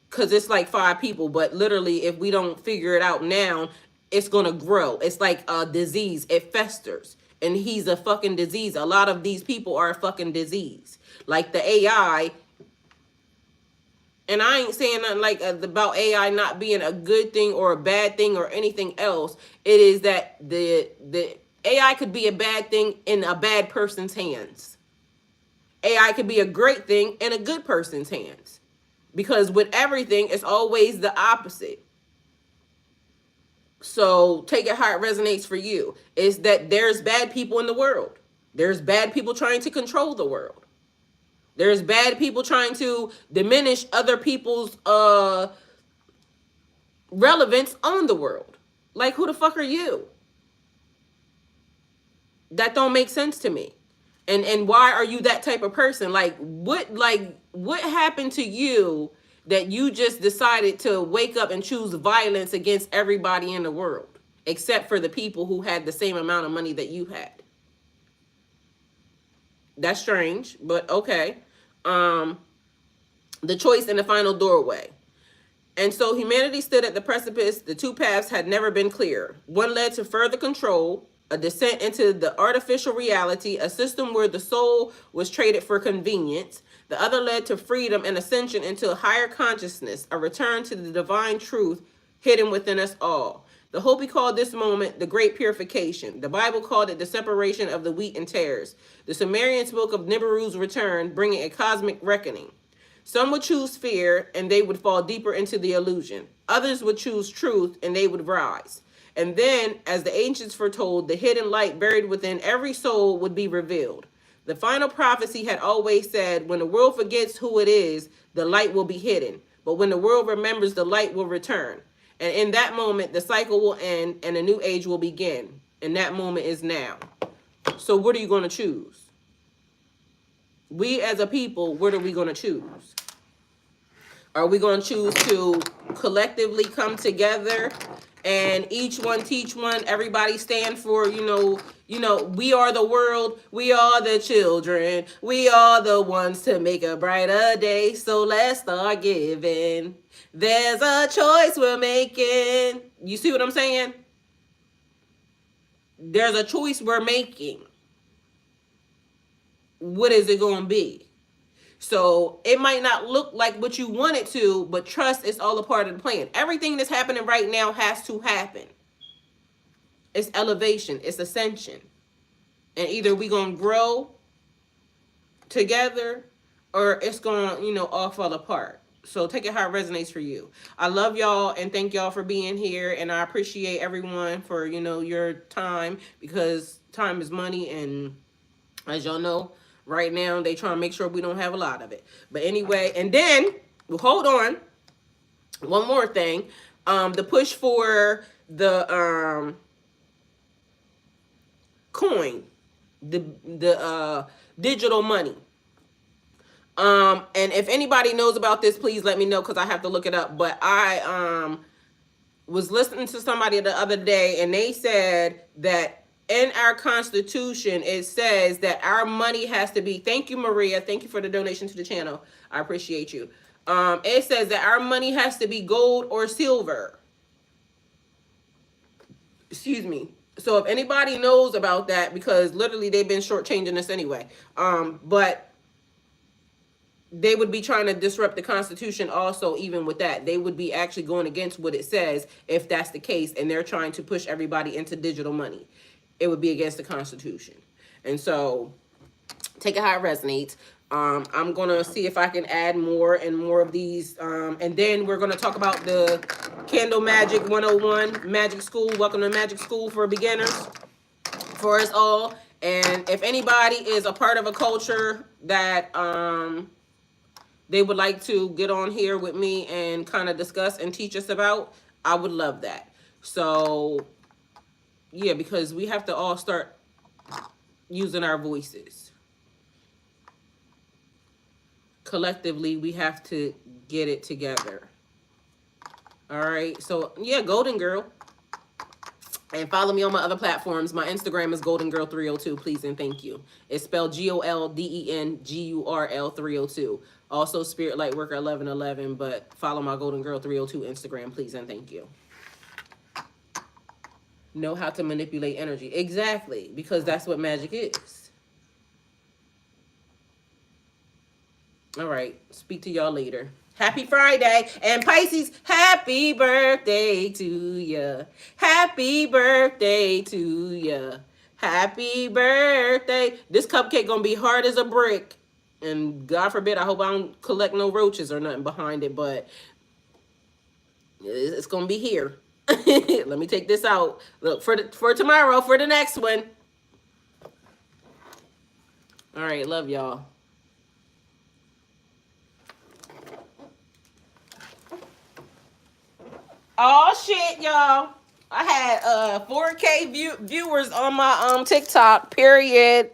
Because it's like 5 people, but literally if we don't figure it out now, it's going to grow. It's like a disease. It festers. And he's a fucking disease. A lot of these people are a fucking disease. Like the AI. And I ain't saying nothing like about AI not being a good thing or a bad thing or anything else. It is that the AI could be a bad thing in a bad person's hands. AI could be a great thing in a good person's hands. Because with everything, it's always the opposite. So take it how it resonates for you. Is that there's bad people in the world. There's bad people trying to control the world. There's bad people trying to diminish other people's relevance on the world. Like, who the fuck are you? That don't make sense to me. And why are you that type of person? Like what happened to you that you just decided to wake up and choose violence against everybody in the world, except for the people who had the same amount of money that you had? That's strange, but okay. The choice in the final doorway. And so humanity stood at the precipice. The two paths had never been clear. One led to further control, a descent into the artificial reality, a system where the soul was traded for convenience. The other led to freedom and ascension into a higher consciousness, a return to the divine truth hidden within us all. The Hopi called this moment the Great Purification. The Bible called it the separation of the wheat and tares. The Sumerians spoke of Nibiru's return, bringing a cosmic reckoning. Some would choose fear, and they would fall deeper into the illusion. Others would choose truth, and they would rise. And then, as the ancients foretold, the hidden light buried within every soul would be revealed. The final prophecy had always said, when the world forgets who it is, the light will be hidden. But when the world remembers, the light will return. And in that moment, the cycle will end, and a new age will begin. And that moment is now. So what are you going to choose? We as a people, what are we going to choose? Are we going to choose to collectively come together and each one teach one, everybody stand for, we are the world, we are the children, we are the ones to make a brighter day, so let's start giving. There's a choice we're making. You see what I'm saying? There's a choice we're making. What is it going to be? So it might not look like what you want it to, but trust it's all a part of the plan. Everything that's happening right now has to happen. It's elevation. It's ascension. And either we going to grow together or it's going to, all fall apart. So take it how it resonates for you. I love y'all and thank y'all for being here. And I appreciate everyone for, your time, because time is money. And as y'all know, right now, they trying to make sure we don't have a lot of it. But anyway, and then, hold on. One more thing. The push for the coin, the digital money. And if anybody knows about this, please let me know, because I have to look it up. But I was listening to somebody the other day, and they said that in our Constitution, it says that our money has to be, thank you, Maria. Thank you for the donation to the channel. I appreciate you. It says that our money has to be gold or silver. Excuse me. So if anybody knows about that, because literally they've been shortchanging us anyway. But they would be trying to disrupt the Constitution also, even with that. They would be actually going against what it says if that's the case, and they're trying to push everybody into digital money. It would be against the Constitution. And so take it how it resonates. I'm going to see if I can add more and more of these. And then we're going to talk about the Candle Magic 101 Magic School. Welcome to Magic School for beginners, for us all. And if anybody is a part of a culture that they would like to get on here with me and kind of discuss and teach us about, I would love that. So yeah, because we have to all start using our voices. Collectively, we have to get it together. All right. So, yeah, Golden Girl. And follow me on my other platforms. My Instagram is Golden Girl 302. Please and thank you. It's spelled GOLDENGURL 302. Also, Spirit Light Worker 1111. But follow my Golden Girl 302 Instagram, please and thank you. Know how to manipulate energy. Exactly, because that's what magic is. All right, speak to y'all later. Happy Friday. And Pisces, happy birthday to ya. Happy birthday to ya. Happy birthday. This cupcake gonna be hard as a brick. And God forbid, I hope I don't collect no roaches or nothing behind it, but it's gonna be here. Let me take this out. Look, for tomorrow, for the next one. All right, love y'all. Oh shit, y'all. I had 4K viewers on my TikTok, period.